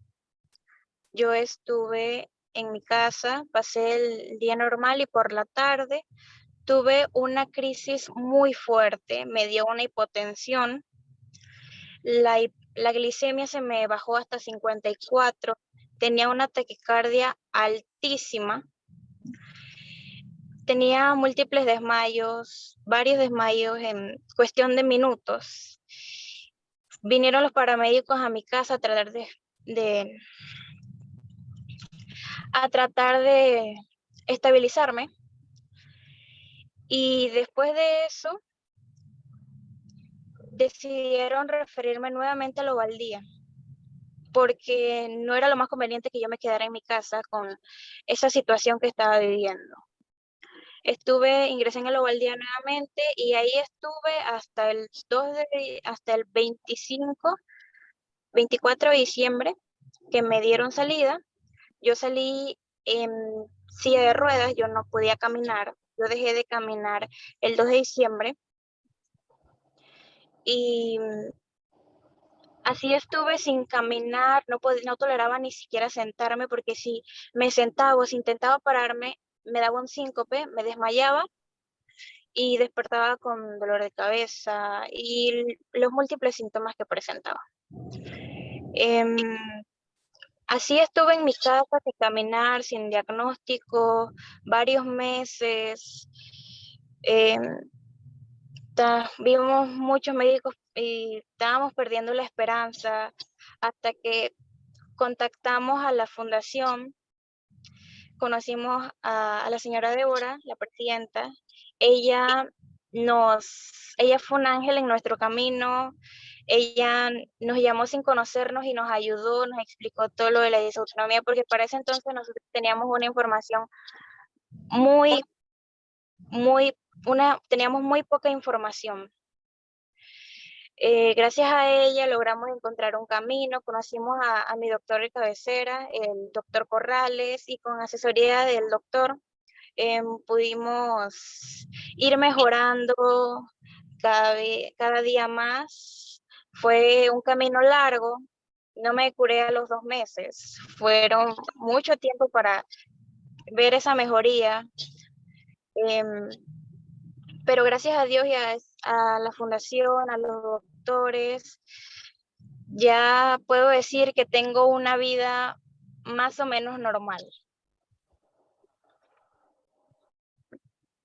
yo estuve en mi casa, pasé el día normal y por la tarde tuve una crisis muy fuerte, me dio una hipotensión, la glicemia se me bajó hasta 54, tenía una taquicardia altísima. tenía múltiples desmayos, varios desmayos en cuestión de minutos. Vinieron los paramédicos a mi casa a tratar de estabilizarme. Y después de eso, decidieron referirme nuevamente a la Ovaldía, porque no era lo más conveniente que yo me quedara en mi casa con esa situación que estaba viviendo. Ingresé en el Ovaldía nuevamente y ahí estuve hasta el 24 de diciembre, que me dieron salida. Yo salí en silla de ruedas, yo no podía caminar. Yo dejé de caminar el 2 de diciembre y así estuve sin caminar, no toleraba ni siquiera sentarme, porque si me sentaba o si intentaba pararme, me daba un síncope, me desmayaba y despertaba con dolor de cabeza y los múltiples síntomas que presentaba. Así estuve en mi casa sin caminar, sin diagnóstico, varios meses. Vimos muchos médicos y estábamos perdiendo la esperanza hasta que contactamos a la fundación, conocimos a la señora Débora, la presidenta. Ella fue un ángel en nuestro camino. Ella nos llamó sin conocernos y nos ayudó, nos explicó todo lo de la disautonomía, porque para ese entonces nosotros teníamos una información teníamos muy poca información. Gracias a ella logramos encontrar un camino, conocimos a mi doctor de cabecera, el doctor Corrales, y con asesoría del doctor pudimos ir mejorando cada día más. Fue un camino largo, no me curé a los 2 meses, fueron mucho tiempo para ver esa mejoría. Pero gracias a Dios y a la fundación, a los doctores, ya puedo decir que tengo una vida más o menos normal.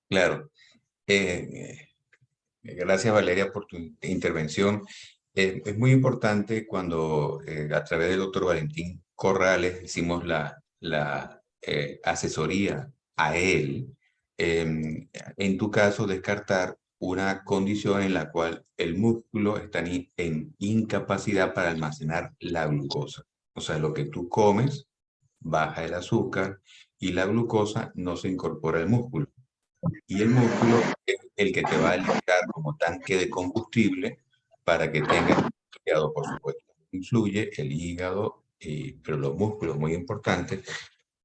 Claro. Gracias, Valeria, por tu intervención. Es muy importante cuando a través del doctor Valentín Corrales hicimos la asesoría a él, en tu caso descartar una condición en la cual el músculo está en incapacidad para almacenar la glucosa. O sea, lo que tú comes baja el azúcar y la glucosa no se incorpora al músculo. Y el músculo es el que te va a alimentar como tanque de combustible para que tengas hígado, por supuesto. Influye el hígado, pero los músculos muy importantes.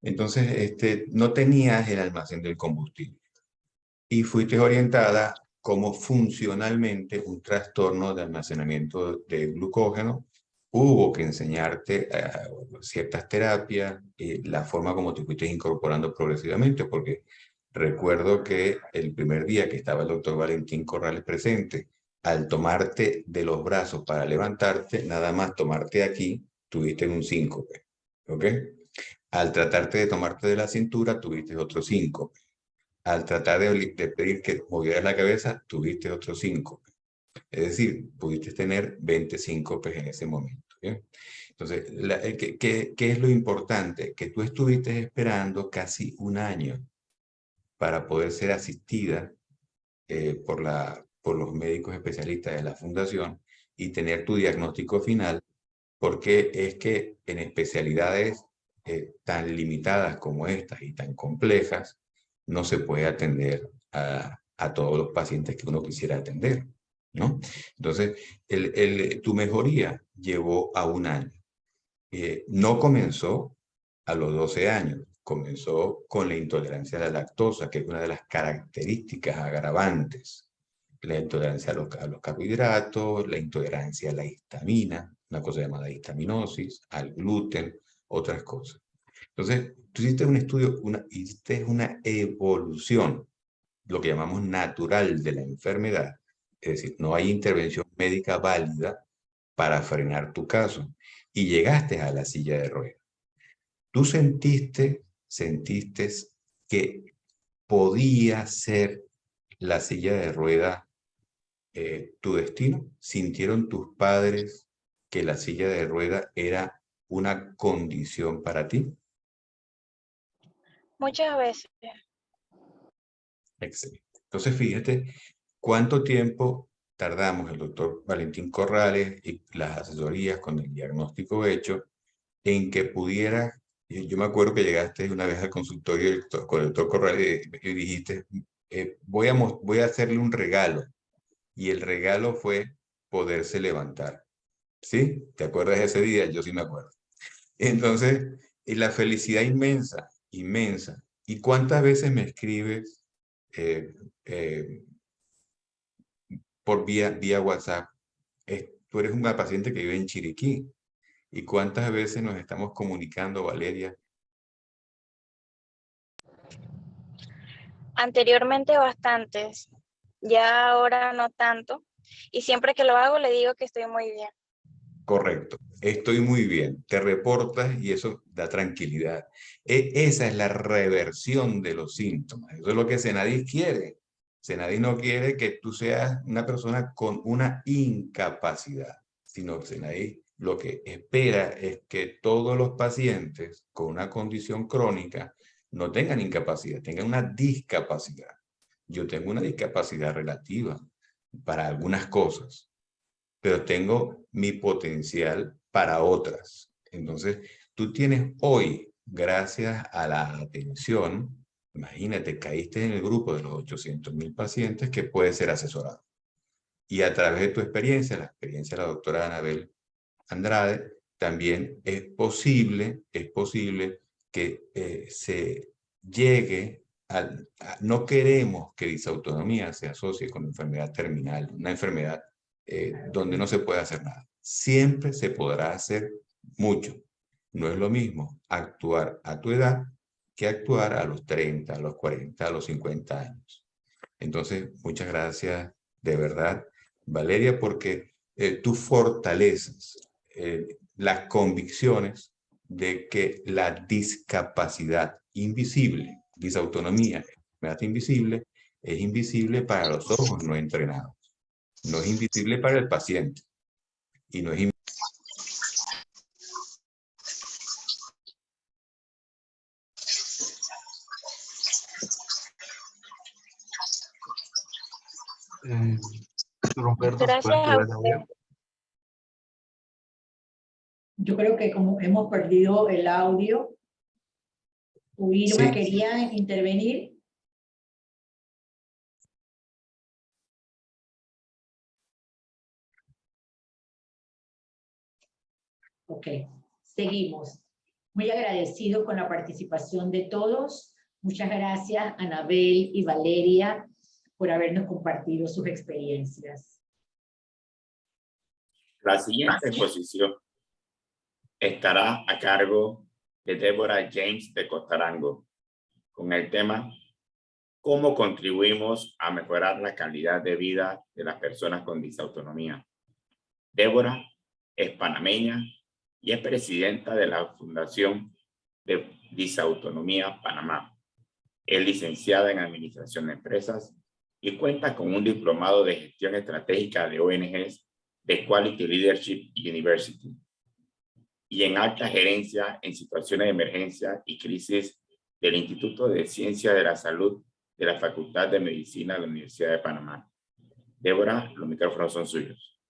Entonces, no tenías el almacén del combustible. Y fuiste orientada como funcionalmente un trastorno de almacenamiento de glucógeno. Hubo que enseñarte ciertas terapias, la forma como te fuiste incorporando progresivamente, porque recuerdo que el primer día que estaba el doctor Valentín Corrales presente, al tomarte de los brazos para levantarte, nada más tomarte aquí, tuviste un síncope, ¿ok? Al tratarte de tomarte de la cintura, tuviste otro síncope. Al tratar de pedir que movieras la cabeza, tuviste otro síncope. Es decir, pudiste tener 20 síncopes en ese momento. ¿Bien? Entonces, ¿qué es lo importante? Que tú estuviste esperando casi un año para poder ser asistida por los médicos especialistas de la fundación y tener tu diagnóstico final, porque es que en especialidades tan limitadas como estas y tan complejas, no se puede atender a todos los pacientes que uno quisiera atender, ¿no? Entonces, tu mejoría llevó a un año. No comenzó a los 12 años, comenzó con la intolerancia a la lactosa, que es una de las características agravantes. La intolerancia a los carbohidratos, la intolerancia a la histamina, una cosa llamada histaminosis, al gluten, otras cosas. Entonces, tú hiciste un estudio, hiciste una evolución, lo que llamamos natural de la enfermedad. Es decir, no hay intervención médica válida para frenar tu caso. Y llegaste a la silla de ruedas. Tú sentiste que ¿podía ser la silla de rueda tu destino? ¿Sintieron tus padres que la silla de rueda era una condición para ti? Muchas veces. Excelente. Entonces, fíjate cuánto tiempo tardamos el doctor Valentín Corrales y las asesorías con el diagnóstico hecho en que pudiera. Yo me acuerdo que llegaste una vez al consultorio con el doctor Corrales y dijiste, voy a hacerle un regalo. Y el regalo fue poderse levantar. ¿Sí? ¿Te acuerdas de ese día? Yo sí me acuerdo. Entonces, la felicidad inmensa, inmensa. ¿Y cuántas veces me escribes por vía WhatsApp? Tú eres una paciente que vive en Chiriquí. ¿Y cuántas veces nos estamos comunicando, Valeria? Anteriormente bastantes, ya ahora no tanto. Y siempre que lo hago le digo que estoy muy bien. Correcto. Estoy muy bien. Te reportas y eso da tranquilidad. Esa es la reversión de los síntomas. Eso es lo que Senadis quiere. Senadis no quiere que tú seas una persona con una incapacidad, sino que Senadis lo que espera es que todos los pacientes con una condición crónica no tengan incapacidad, tengan una discapacidad. Yo tengo una discapacidad relativa para algunas cosas, pero tengo mi potencial para otras. Entonces, tú tienes hoy, gracias a la atención, imagínate, caíste en el grupo de los 800.000 pacientes que puede ser asesorado. Y a través de tu experiencia, la experiencia de la doctora Anabel Andrade, también es posible que se llegue no queremos que disautonomía se asocie con enfermedad terminal, una enfermedad donde no se puede hacer nada. Siempre se podrá hacer mucho. No es lo mismo actuar a tu edad que actuar a los 30, a los 40, a los 50 años. Entonces, muchas gracias de verdad, Valeria, porque tú fortaleces las convicciones de que la discapacidad invisible, disautonomía, enfermedad invisible, es invisible para los ojos no entrenados. No es invisible para el paciente. Y no es Roberto, Gracias a usted. Yo creo que como hemos perdido el audio, Irma Sí. quería intervenir. Ok, seguimos. Muy agradecido con la participación de todos. Muchas gracias, Anabel y Valeria, por habernos compartido sus experiencias. La siguiente exposición estará a cargo de Débora James de Costarango, con el tema ¿Cómo contribuimos a mejorar la calidad de vida de las personas con disautonomía? Débora es panameña y es presidenta de la Fundación de Disautonomía Panamá. Es licenciada en Administración de Empresas y cuenta con un diplomado de Gestión Estratégica de ONGs de Quality Leadership University y en alta gerencia en situaciones de emergencia y crisis del Instituto de Ciencia de la Salud de la Facultad de Medicina de la Universidad de Panamá. Débora, los micrófonos son suyos.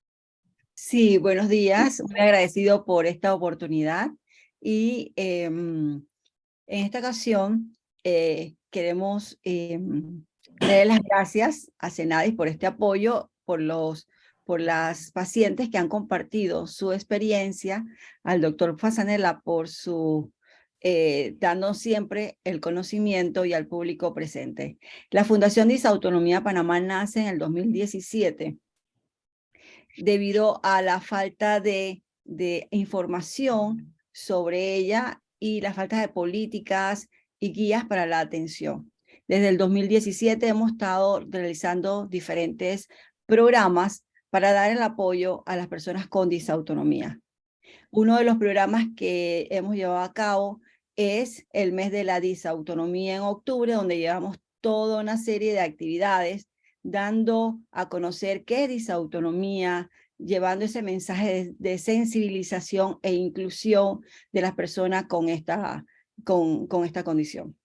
Sí, buenos días. Muy agradecido por esta oportunidad y en esta ocasión queremos darle las gracias a Senadis por este apoyo, por las pacientes que han compartido su experiencia, al doctor Fasanella por su dando siempre el conocimiento y al público presente. La Fundación Disautonomía Panamá nace en el 2017 debido a la falta de información sobre ella y la falta de políticas y guías para la atención. Desde el 2017 hemos estado realizando diferentes programas para dar el apoyo a las personas con disautonomía. Uno de los programas que hemos llevado a cabo es el mes de la disautonomía en octubre, donde llevamos toda una serie de actividades dando a conocer qué es disautonomía, llevando ese mensaje de sensibilización e inclusión de las personas con esta condición.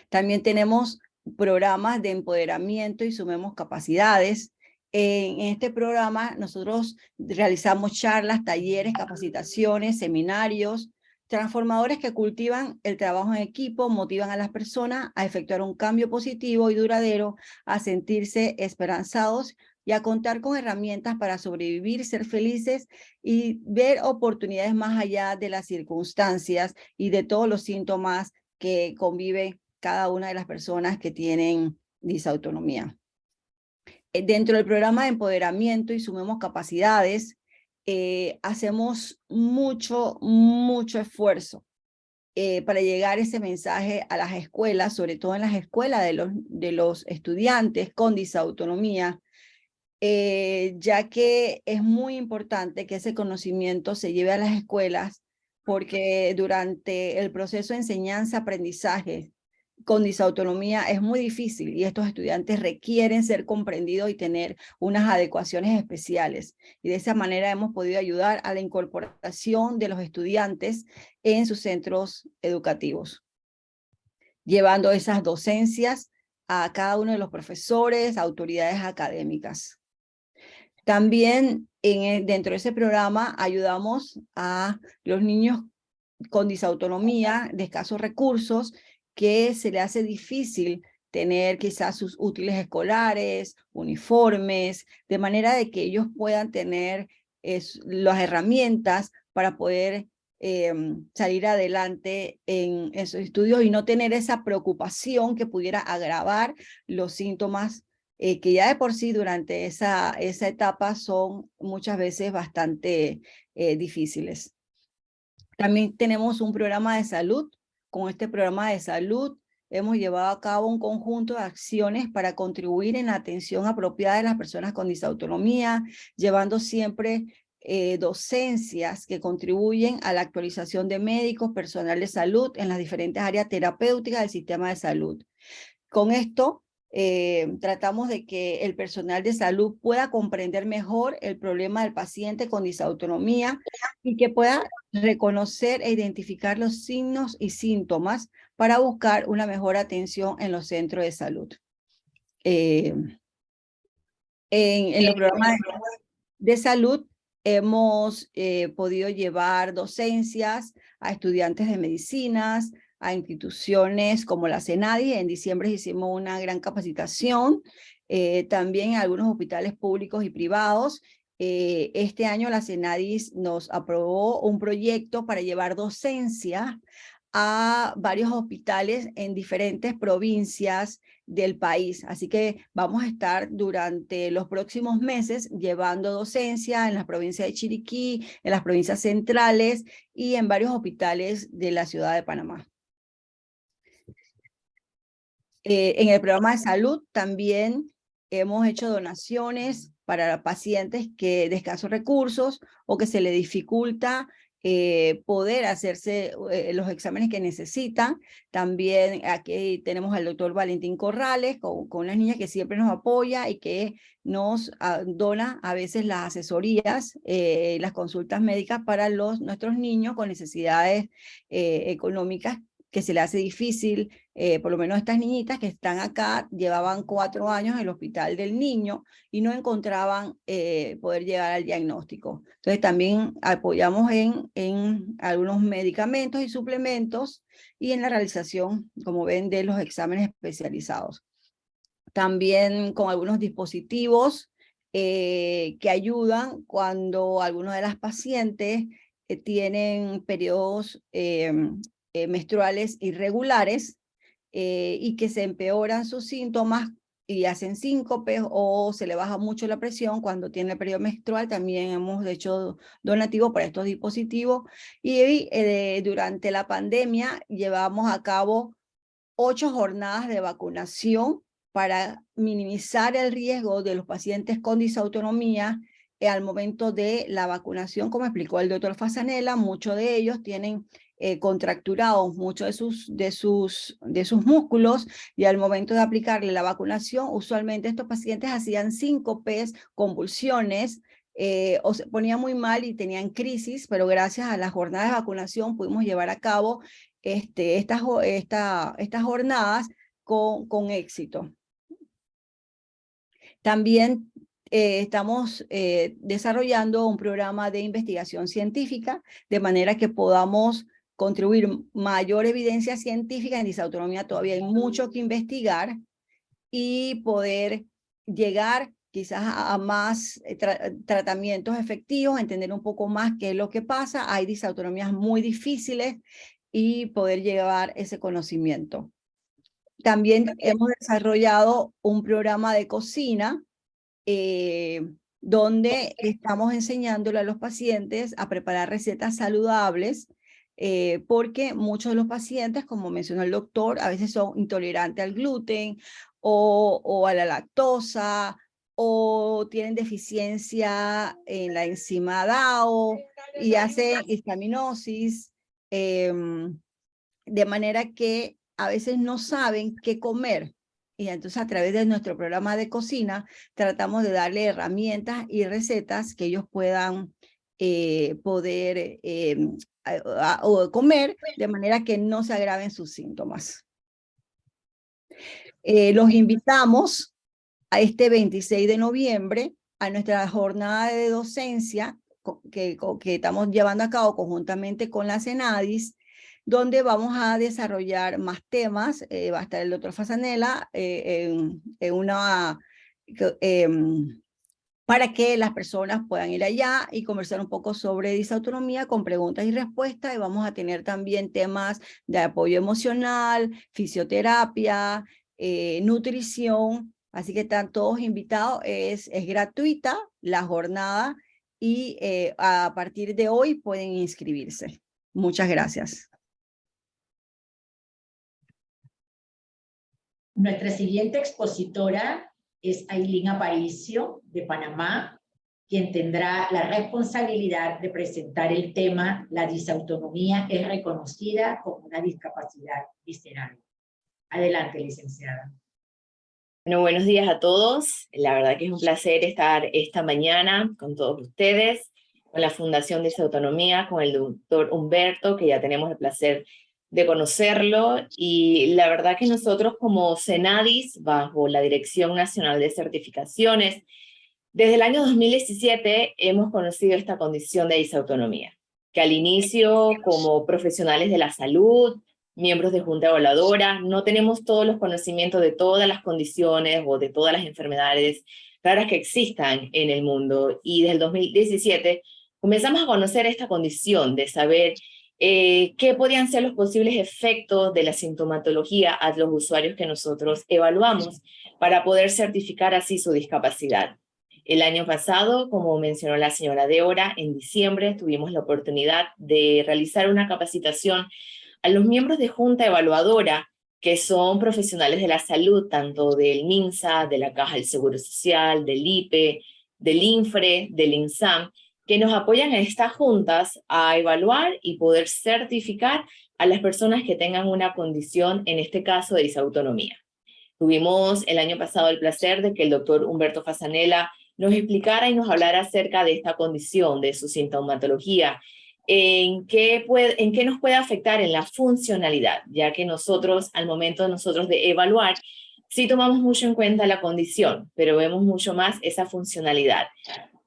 También tenemos programas de empoderamiento y sumemos capacidades. En este programa nosotros realizamos charlas, talleres, capacitaciones, seminarios, transformadores que cultivan el trabajo en equipo, motivan a las personas a efectuar un cambio positivo y duradero, a sentirse esperanzados y a contar con herramientas para sobrevivir, ser felices y ver oportunidades más allá de las circunstancias y de todos los síntomas que convive cada una de las personas que tienen disautonomía. Dentro del programa de empoderamiento y sumemos capacidades, hacemos mucho esfuerzo para llegar ese mensaje a las escuelas, sobre todo en las escuelas de los estudiantes con disautonomía, ya que es muy importante que ese conocimiento se lleve a las escuelas, porque durante el proceso de enseñanza-aprendizaje con disautonomía es muy difícil y estos estudiantes requieren ser comprendidos y tener unas adecuaciones especiales. Y de esa manera hemos podido ayudar a la incorporación de los estudiantes en sus centros educativos, llevando esas docencias a cada uno de los profesores, autoridades académicas. También dentro de ese programa ayudamos a los niños con disautonomía, de escasos recursos, que se le hace difícil tener quizás sus útiles escolares, uniformes, de manera de que ellos puedan tener las herramientas para poder salir adelante en esos estudios y no tener esa preocupación que pudiera agravar los síntomas que ya de por sí durante esa etapa son muchas veces bastante difíciles. También tenemos un programa de salud. Con este programa de salud hemos llevado a cabo un conjunto de acciones para contribuir en la atención apropiada de las personas con disautonomía, llevando siempre docencias que contribuyen a la actualización de médicos, personal de salud en las diferentes áreas terapéuticas del sistema de salud. Con esto tratamos de que el personal de salud pueda comprender mejor el problema del paciente con disautonomía y que pueda reconocer e identificar los signos y síntomas para buscar una mejor atención en los centros de salud. En los programas de salud hemos podido llevar docencias a estudiantes de medicinas, a instituciones como la CENADI. En diciembre hicimos una gran capacitación, también en algunos hospitales públicos y privados. Este año la CENADI nos aprobó un proyecto para llevar docencia a varios hospitales en diferentes provincias del país. Así que vamos a estar durante los próximos meses llevando docencia en la provincia de Chiriquí, en las provincias centrales y en varios hospitales de la ciudad de Panamá. En el programa de salud también hemos hecho donaciones para pacientes de escasos recursos o que se les dificulta poder hacerse los exámenes que necesitan. También aquí tenemos al doctor Valentín Corrales con unas niñas que siempre nos apoya y que nos dona a veces las asesorías, las consultas médicas para nuestros niños con necesidades económicas que se le hace difícil, por lo menos estas niñitas que están acá, llevaban 4 años en el hospital del niño y no encontraban poder llegar al diagnóstico. Entonces también apoyamos en algunos medicamentos y suplementos y en la realización, como ven, de los exámenes especializados. También con algunos dispositivos que ayudan cuando algunos de las pacientes tienen periodos menstruales irregulares y que se empeoran sus síntomas y hacen síncopes o se le baja mucho la presión cuando tiene el periodo menstrual. También hemos hecho donativo para estos dispositivos y durante la pandemia llevamos a cabo 8 jornadas de vacunación para minimizar el riesgo de los pacientes con disautonomía al momento de la vacunación. Como explicó el doctor Fasanella, muchos de ellos tienen contracturados muchos de sus músculos, y al momento de aplicarle la vacunación, usualmente estos pacientes hacían síncopes, convulsiones, o se ponían muy mal y tenían crisis, pero gracias a las jornadas de vacunación pudimos llevar a cabo estas jornadas con éxito. También estamos desarrollando un programa de investigación científica, de manera que podamos contribuir mayor evidencia científica. En disautonomía todavía hay mucho que investigar y poder llegar quizás a más tratamientos efectivos, entender un poco más qué es lo que pasa. Hay disautonomías muy difíciles y poder llevar ese conocimiento. También hemos desarrollado un programa de cocina donde estamos enseñándole a los pacientes a preparar recetas saludables, porque muchos de los pacientes, como mencionó el doctor, a veces son intolerantes al gluten o a la lactosa, o tienen deficiencia en la enzima DAO y hacen histaminosis, de manera que a veces no saben qué comer. Y entonces a través de nuestro programa de cocina tratamos de darle herramientas y recetas que ellos puedan poder comer, de manera que no se agraven sus síntomas. Los invitamos a este 26 de noviembre a nuestra jornada de docencia que estamos llevando a cabo conjuntamente con la CENADIS, donde vamos a desarrollar más temas. Va a estar el doctor Fasanella para que las personas puedan ir allá y conversar un poco sobre disautonomía con preguntas y respuestas, y vamos a tener también temas de apoyo emocional, fisioterapia, nutrición, así que están todos invitados. Es gratuita la jornada y a partir de hoy pueden inscribirse. Muchas gracias. Nuestra siguiente expositora es Ailín Aparicio, de Panamá, quien tendrá la responsabilidad de presentar el tema "La disautonomía es reconocida como una discapacidad visceral". Adelante, licenciada. Bueno, buenos días a todos. La verdad que es un placer estar esta mañana con todos ustedes, con la Fundación Disautonomía, con el doctor Humberto, que ya tenemos el placer de conocerlo, y la verdad que nosotros como CENADIS, bajo la Dirección Nacional de Certificaciones, desde el año 2017 hemos conocido esta condición de disautonomía, que al inicio, como profesionales de la salud, miembros de junta evaluadora, no tenemos todos los conocimientos de todas las condiciones o de todas las enfermedades raras que existan en el mundo, y desde el 2017 comenzamos a conocer esta condición, de saber qué podían ser los posibles efectos de la sintomatología a los usuarios que nosotros evaluamos para poder certificar así su discapacidad. El año pasado, como mencionó la señora Deora, en diciembre tuvimos la oportunidad de realizar una capacitación a los miembros de junta evaluadora, que son profesionales de la salud, tanto del MINSA, de la Caja del Seguro Social, del IPE, del INFRE, del INSAM, que nos apoyan en estas juntas a evaluar y poder certificar a las personas que tengan una condición, en este caso de disautonomía. Tuvimos el año pasado el placer de que el doctor Humberto Fasanella nos explicara y nos hablara acerca de esta condición, de su sintomatología, en qué nos puede afectar en la funcionalidad, ya que nosotros, al momento de nosotros de evaluar, sí tomamos mucho en cuenta la condición, pero vemos mucho más esa funcionalidad,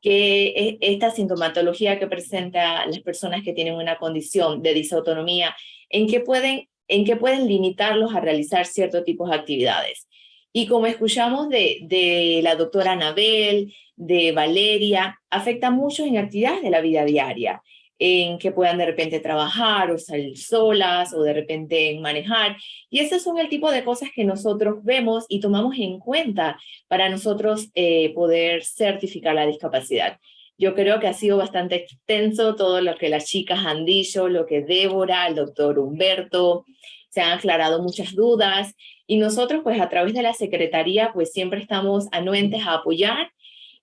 que esta sintomatología que presenta las personas que tienen una condición de disautonomía, en qué pueden limitarlos a realizar ciertos tipos de actividades. Y como escuchamos de la doctora Anabel, de Valeria, afecta mucho en actividades de la vida diaria, en que puedan de repente trabajar o salir solas o de repente manejar. Y esos son el tipo de cosas que nosotros vemos y tomamos en cuenta para nosotros poder certificar la discapacidad. Yo creo que ha sido bastante extenso todo lo que las chicas han dicho, lo que Débora, el doctor Humberto, se han aclarado muchas dudas, y nosotros pues a través de la Secretaría pues siempre estamos anuentes a apoyar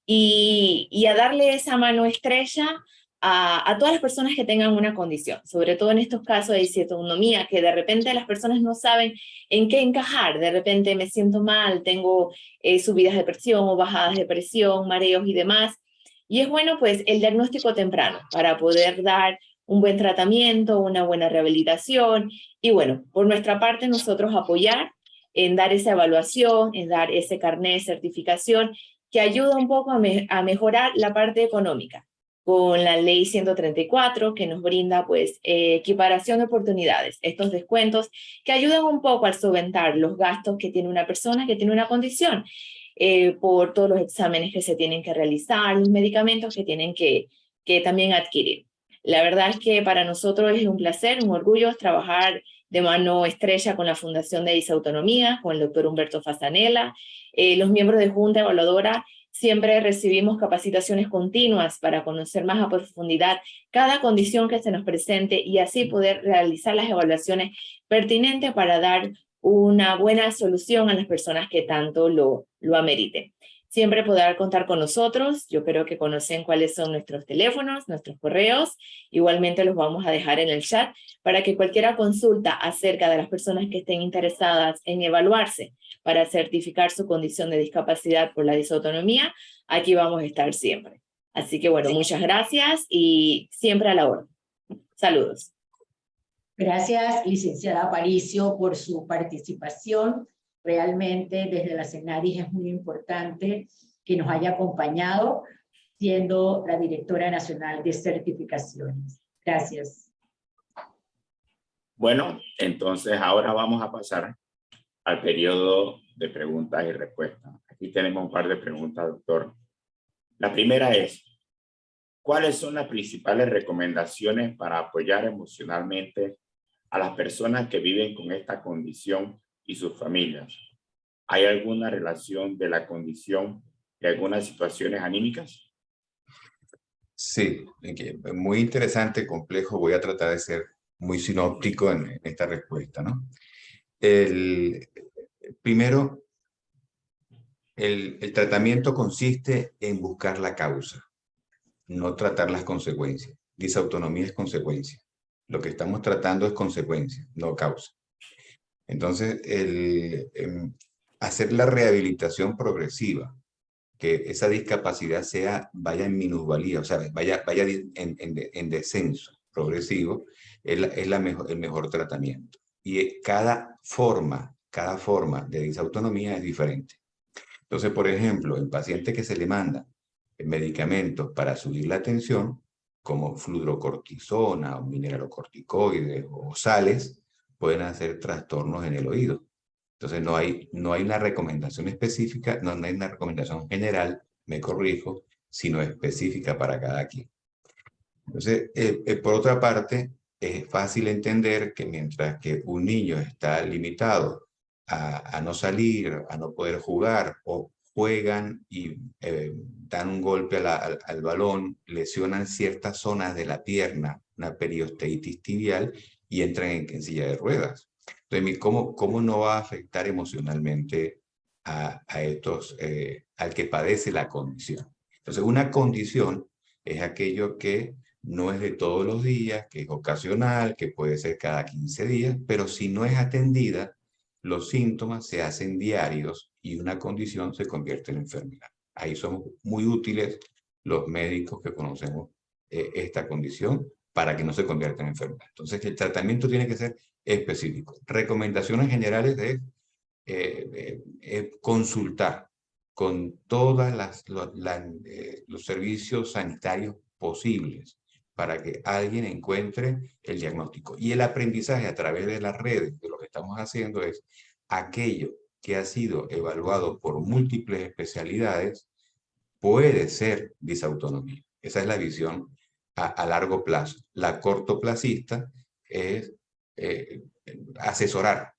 y a darle esa mano estrecha a todas las personas que tengan una condición, sobre todo en estos casos de disautonomía, que de repente las personas no saben en qué encajar, de repente me siento mal, tengo subidas de presión o bajadas de presión, mareos y demás, y es bueno pues el diagnóstico temprano para poder dar un buen tratamiento, una buena rehabilitación, y bueno, por nuestra parte nosotros apoyar en dar esa evaluación, en dar ese carnet de certificación, que ayuda un poco a mejorar la parte económica, con la ley 134, que nos brinda pues equiparación de oportunidades, estos descuentos que ayudan un poco a solventar los gastos que tiene una persona que tiene una condición, por todos los exámenes que se tienen que realizar, los medicamentos que tienen que también adquirir. La verdad es que para nosotros es un placer, un orgullo trabajar de mano estrecha con la Fundación de Disautonomía, con el doctor Humberto Fasanella, los miembros de Junta Evaluadora. Siempre recibimos capacitaciones continuas para conocer más a profundidad cada condición que se nos presente y así poder realizar las evaluaciones pertinentes para dar una buena solución a las personas que tanto lo ameriten. Siempre poder contar con nosotros. Yo creo que conocen cuáles son nuestros teléfonos, nuestros correos. Igualmente los vamos a dejar en el chat para que cualquier consulta acerca de las personas que estén interesadas en evaluarse para certificar su condición de discapacidad por la disautonomía, aquí vamos a estar siempre. Así que bueno, muchas gracias y siempre a la orden. Saludos. Gracias, licenciada Aparicio, por su participación. Realmente desde la CENADIS es muy importante que nos haya acompañado siendo la directora nacional de certificaciones. Gracias. Bueno, entonces ahora vamos a pasar al periodo de preguntas y respuestas. Aquí tenemos un par de preguntas, doctor. La primera es, ¿cuáles son las principales recomendaciones para apoyar emocionalmente a las personas que viven con esta condición y sus familias? ¿Hay alguna relación de la condición y algunas situaciones anímicas? Sí, muy interesante, complejo. Voy a tratar de ser muy sinóptico en esta respuesta, ¿no? Primero, el tratamiento consiste en buscar la causa, no tratar las consecuencias. Disautonomía es consecuencia. Lo que estamos tratando es consecuencia, no causa. Entonces, hacer la rehabilitación progresiva, que esa discapacidad vaya en minusvalía, o sea, vaya en descenso progresivo, es el mejor tratamiento. Y cada forma de disautonomía es diferente. Entonces, por ejemplo, el paciente que se le manda medicamentos para subir la tensión, como fludrocortisona o mineralocorticoides o sales, pueden hacer trastornos en el oído. Entonces, no hay una recomendación específica, no hay una recomendación general, me corrijo, sino específica para cada quien. Entonces, por otra parte, es fácil entender que mientras que un niño está limitado a no salir, a no poder jugar, o juegan y dan un golpe al balón, lesionan ciertas zonas de la pierna, una periosteitis tibial, y entran en silla de ruedas. Entonces, ¿cómo no va a afectar emocionalmente al que padece la condición? Entonces, una condición es aquello que no es de todos los días, que es ocasional, que puede ser cada 15 días, pero si no es atendida, los síntomas se hacen diarios y una condición se convierte en enfermedad. Ahí somos muy útiles los médicos que conocemos esta condición para que no se convierta en enfermedad. Entonces, el tratamiento tiene que ser específico. Recomendaciones generales de consultar con todos los servicios sanitarios posibles para que alguien encuentre el diagnóstico. Y el aprendizaje a través de las redes, de lo que estamos haciendo, es aquello que ha sido evaluado por múltiples especialidades puede ser disautonomía. Esa es la visión a largo plazo. La cortoplacista es asesorar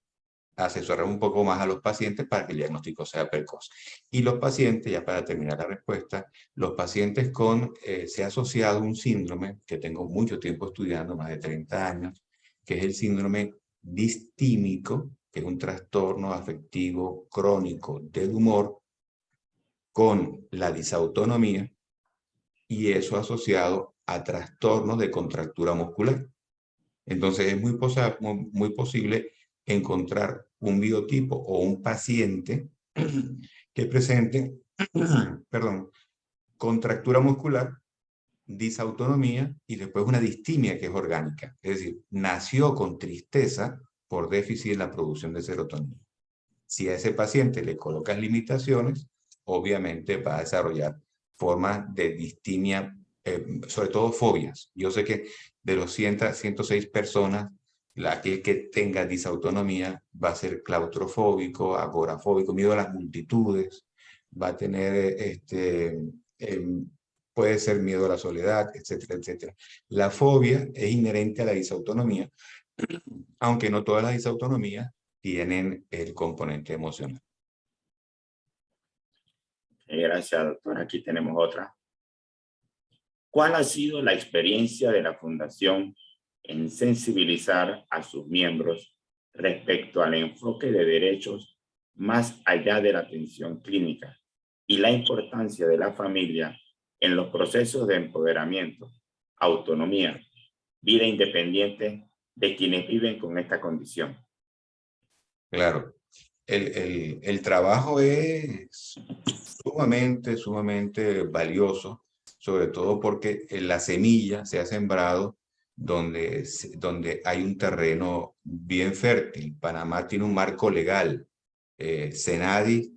un poco más a los pacientes para que el diagnóstico sea precoz. Y los pacientes, ya para terminar la respuesta, los pacientes se ha asociado un síndrome que tengo mucho tiempo estudiando, más de 30 años, que es el síndrome distímico, que es un trastorno afectivo crónico del humor con la disautonomía, y eso asociado a trastornos de contractura muscular. Entonces es muy posible encontrar un biotipo o un paciente que presente, perdón, contractura muscular, disautonomía y después una distimia que es orgánica. Es decir, nació con tristeza por déficit en la producción de serotonina. Si a ese paciente le colocas limitaciones, obviamente va a desarrollar formas de distimia, sobre todo fobias. Yo sé que de los 106 personas, aquel que tenga disautonomía va a ser claustrofóbico, agorafóbico, miedo a las multitudes, va a tener, puede ser miedo a la soledad, etcétera, etcétera. La fobia es inherente a la disautonomía, aunque no todas las disautonomías tienen el componente emocional. Gracias, doctor. Aquí tenemos otra. ¿Cuál ha sido la experiencia de la Fundación en sensibilizar a sus miembros respecto al enfoque de derechos más allá de la atención clínica y la importancia de la familia en los procesos de empoderamiento, autonomía, vida independiente de quienes viven con esta condición? Claro, el trabajo es sumamente valioso, sobre todo porque la semilla se ha sembrado donde hay un terreno bien fértil. Panamá tiene un marco legal. Senadi,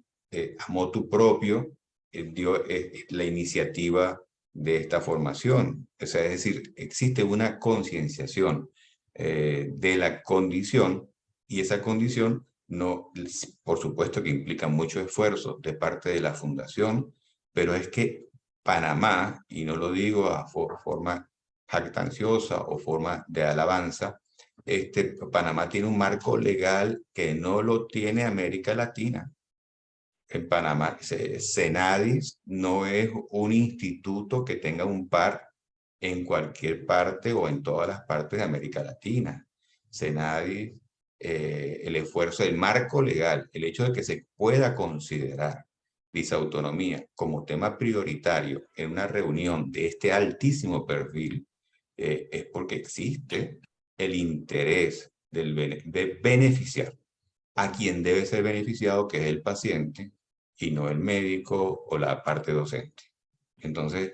a motu propio, dio la iniciativa de esta formación. O sea, es decir, existe una concienciación de la condición, y esa condición no, por supuesto que implica mucho esfuerzo de parte de la fundación, pero es que Panamá, y no lo digo a forma jactanciosa o forma de alabanza, Panamá tiene un marco legal que no lo tiene América Latina. En Panamá, Senadis no es un instituto que tenga un par en cualquier parte o en todas las partes de América Latina. Senadis, el esfuerzo, el marco legal, el hecho de que se pueda considerar disautonomía como tema prioritario en una reunión de este altísimo perfil, es porque existe el interés de beneficiar a quien debe ser beneficiado, que es el paciente, y no el médico o la parte docente. Entonces,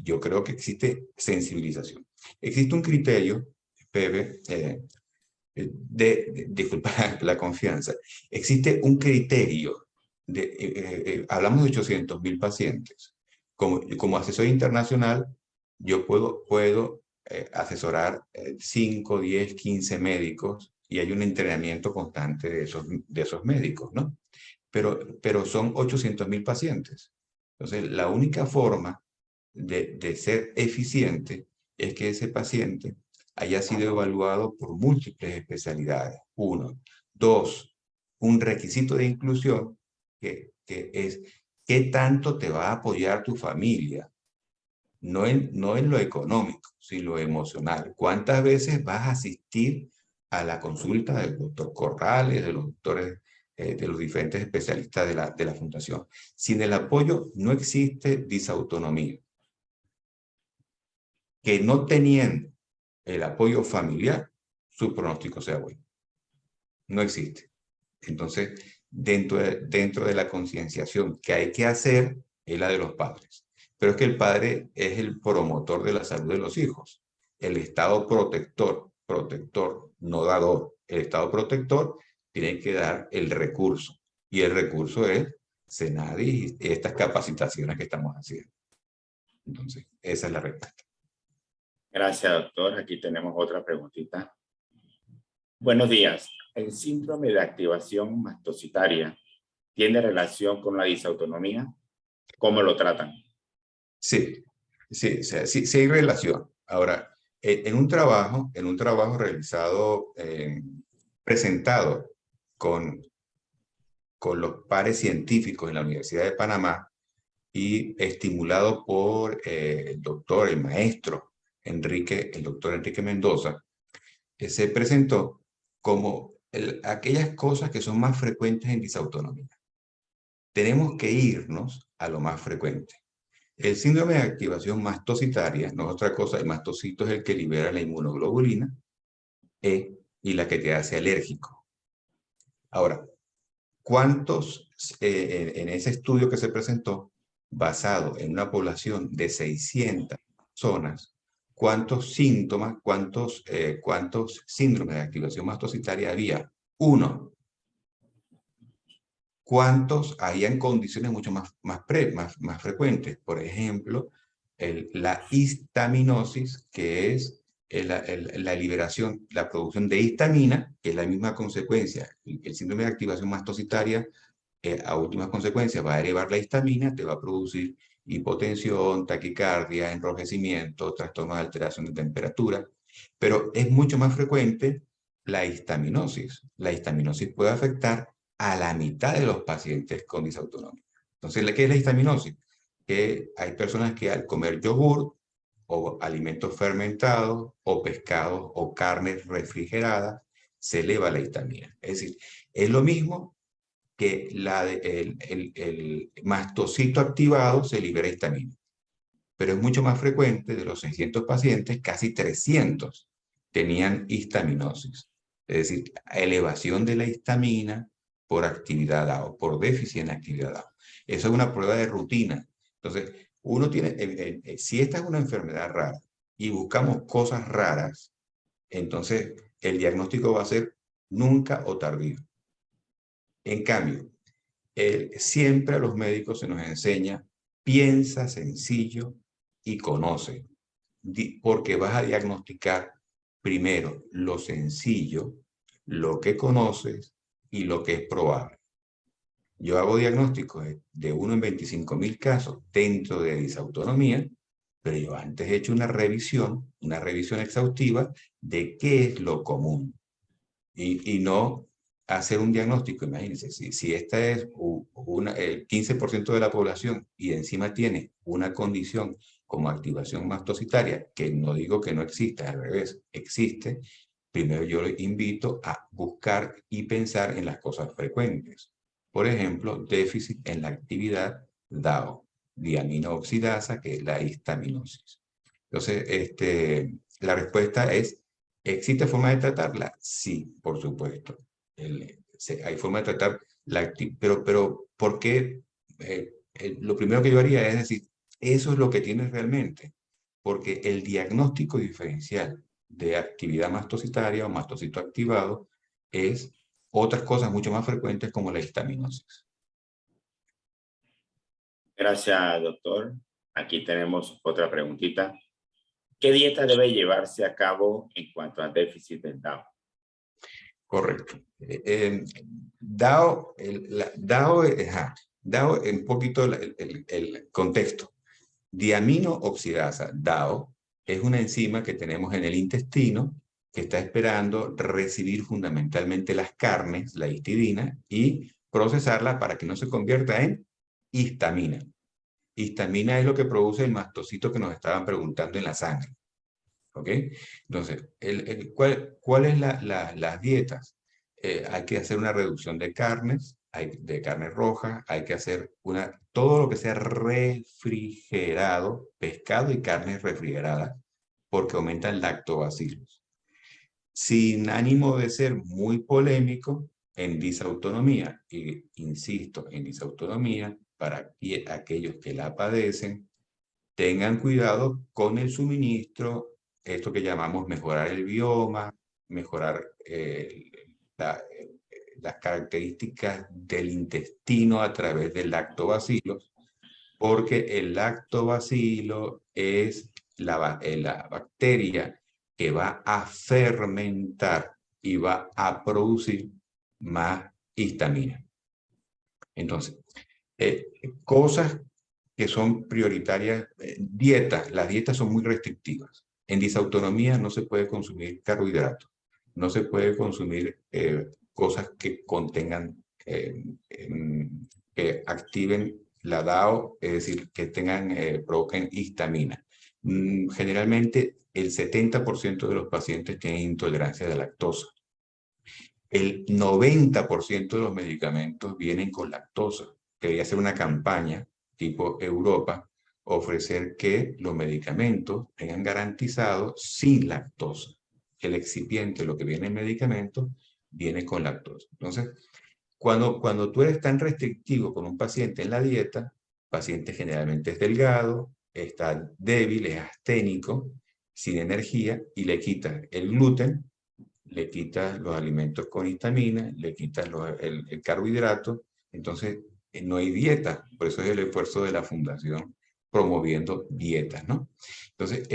yo creo que existe sensibilización. Existe un criterio, Pepe, disculpa la confianza, existe un criterio, hablamos de 800,000 pacientes. Como asesor internacional, yo puedo asesorar 5, 10, 15 médicos, y hay un entrenamiento constante de esos médicos, ¿no? Pero son 800,000 pacientes. Entonces, la única forma de ser eficiente es que ese paciente haya sido evaluado por múltiples especialidades. 1. 2. Un requisito de inclusión que es qué tanto te va a apoyar tu familia. No en lo económico, sino lo emocional. ¿Cuántas veces vas a asistir a la consulta del doctor Corrales, de los doctores, de los diferentes especialistas de la fundación? Sin el apoyo no existe disautonomía. Que no teniendo el apoyo familiar, su pronóstico sea bueno. No existe. Entonces, dentro de la concienciación que hay que hacer, es la de los padres. Pero es que el padre es el promotor de la salud de los hijos. El Estado protector, no dador. El Estado protector tiene que dar el recurso. Y el recurso es Senadi y estas capacitaciones que estamos haciendo. Entonces, esa es la respuesta. Gracias, doctor. Aquí tenemos otra preguntita. Buenos días. ¿El síndrome de activación mastocitaria tiene relación con la disautonomía? ¿Cómo lo tratan? Sí hay relación. Ahora, en un trabajo realizado, presentado con los pares científicos en la Universidad de Panamá y estimulado por el maestro el doctor Enrique Mendoza, se presentó como aquellas cosas que son más frecuentes en disautonomía. Tenemos que irnos a lo más frecuente. El síndrome de activación mastocitaria no es otra cosa, el mastocito es el que libera la inmunoglobulina E y la que te hace alérgico. Ahora, ¿cuántos, en ese estudio que se presentó, basado en una población de 600 personas, cuántos síntomas, cuántos síndromes de activación mastocitaria había? 1. ¿Cuántos habían condiciones mucho más frecuentes? Por ejemplo, la histaminosis, que es la liberación, la producción de histamina, que es la misma consecuencia. El síndrome de activación mastocitaria, a últimas consecuencias, va a elevar la histamina, te va a producir hipotensión, taquicardia, enrojecimiento, trastornos de alteración de temperatura, pero es mucho más frecuente la histaminosis. La histaminosis puede afectar a la mitad de los pacientes con disautonomía. Entonces, ¿qué es la histaminosis? Que hay personas que al comer yogur o alimentos fermentados o pescados o carnes refrigeradas, se eleva la histamina. Es decir, es lo mismo que el mastocito activado se libera histamina. Pero es mucho más frecuente. De los 600 pacientes, casi 300 tenían histaminosis. Es decir, elevación de la histamina por actividad DAO, por déficit en actividad DAO. Eso es una prueba de rutina. Entonces, uno tiene, si esta es una enfermedad rara y buscamos cosas raras, entonces el diagnóstico va a ser nunca o tardío. En cambio, siempre a los médicos se nos enseña, piensa sencillo y conoce, porque vas a diagnosticar primero lo sencillo, lo que conoces y lo que es probable. Yo hago diagnósticos de 1 en 25.000 casos dentro de disautonomía, pero yo antes he hecho una revisión exhaustiva de qué es lo común y no hacer un diagnóstico. Imagínense, si esta es el 15% de la población y encima tiene una condición como activación mastocitaria, que no digo que no exista, al revés, existe, primero yo le invito a buscar y pensar en las cosas frecuentes. Por ejemplo, déficit en la actividad DAO, diaminooxidasa, que es la histaminosis. Entonces, la respuesta es, ¿existe forma de tratarla? Sí, por supuesto. Hay forma de tratar pero ¿por qué? Lo primero que yo haría es decir, eso es lo que tienes realmente, porque el diagnóstico diferencial de actividad mastocitaria o mastocito activado es otras cosas mucho más frecuentes como la histaminosis. Gracias, doctor. Aquí tenemos otra preguntita. ¿Qué dieta debe llevarse a cabo en cuanto al déficit del DAO? Correcto. DAO, DAO, un poquito el contexto. Diaminooxidasa, DAO, es una enzima que tenemos en el intestino que está esperando recibir fundamentalmente las carnes, la histidina, y procesarla para que no se convierta en histamina. Histamina es lo que produce el mastocito que nos estaban preguntando en la sangre. ¿Ok? Entonces, ¿cuál es las dietas? Hay que hacer una reducción de carnes, de carne roja, hay que hacer todo lo que sea refrigerado, pescado y carnes refrigeradas, porque aumentan lactobacilos. Sin ánimo de ser muy polémico, en disautonomía, y insisto, en disautonomía, para aquellos que la padecen, tengan cuidado con el suministro, esto que llamamos mejorar el bioma, mejorar las características del intestino a través del lactobacilos, porque el lactobacilo es la bacteria que va a fermentar y va a producir más histamina. Entonces, cosas que son prioritarias, las dietas son muy restrictivas. En disautonomía no se puede consumir carbohidratos, no se puede consumir cosas que contengan, que activen la DAO, es decir, que provoquen histamina. Generalmente el 70% de los pacientes tienen intolerancia de lactosa. El 90% de los medicamentos vienen con lactosa. Debería ser una campaña tipo Europa ofrecer que los medicamentos tengan garantizado sin lactosa. El excipiente, lo que viene en medicamento, viene con lactosa. Entonces, cuando tú eres tan restrictivo con un paciente en la dieta, el paciente generalmente es delgado, está débil, es asténico, sin energía, y le quitas el gluten, le quitas los alimentos con histamina, le quitas el carbohidrato, entonces no hay dieta. Por eso es el esfuerzo de la Fundación promoviendo dietas, ¿no? Entonces,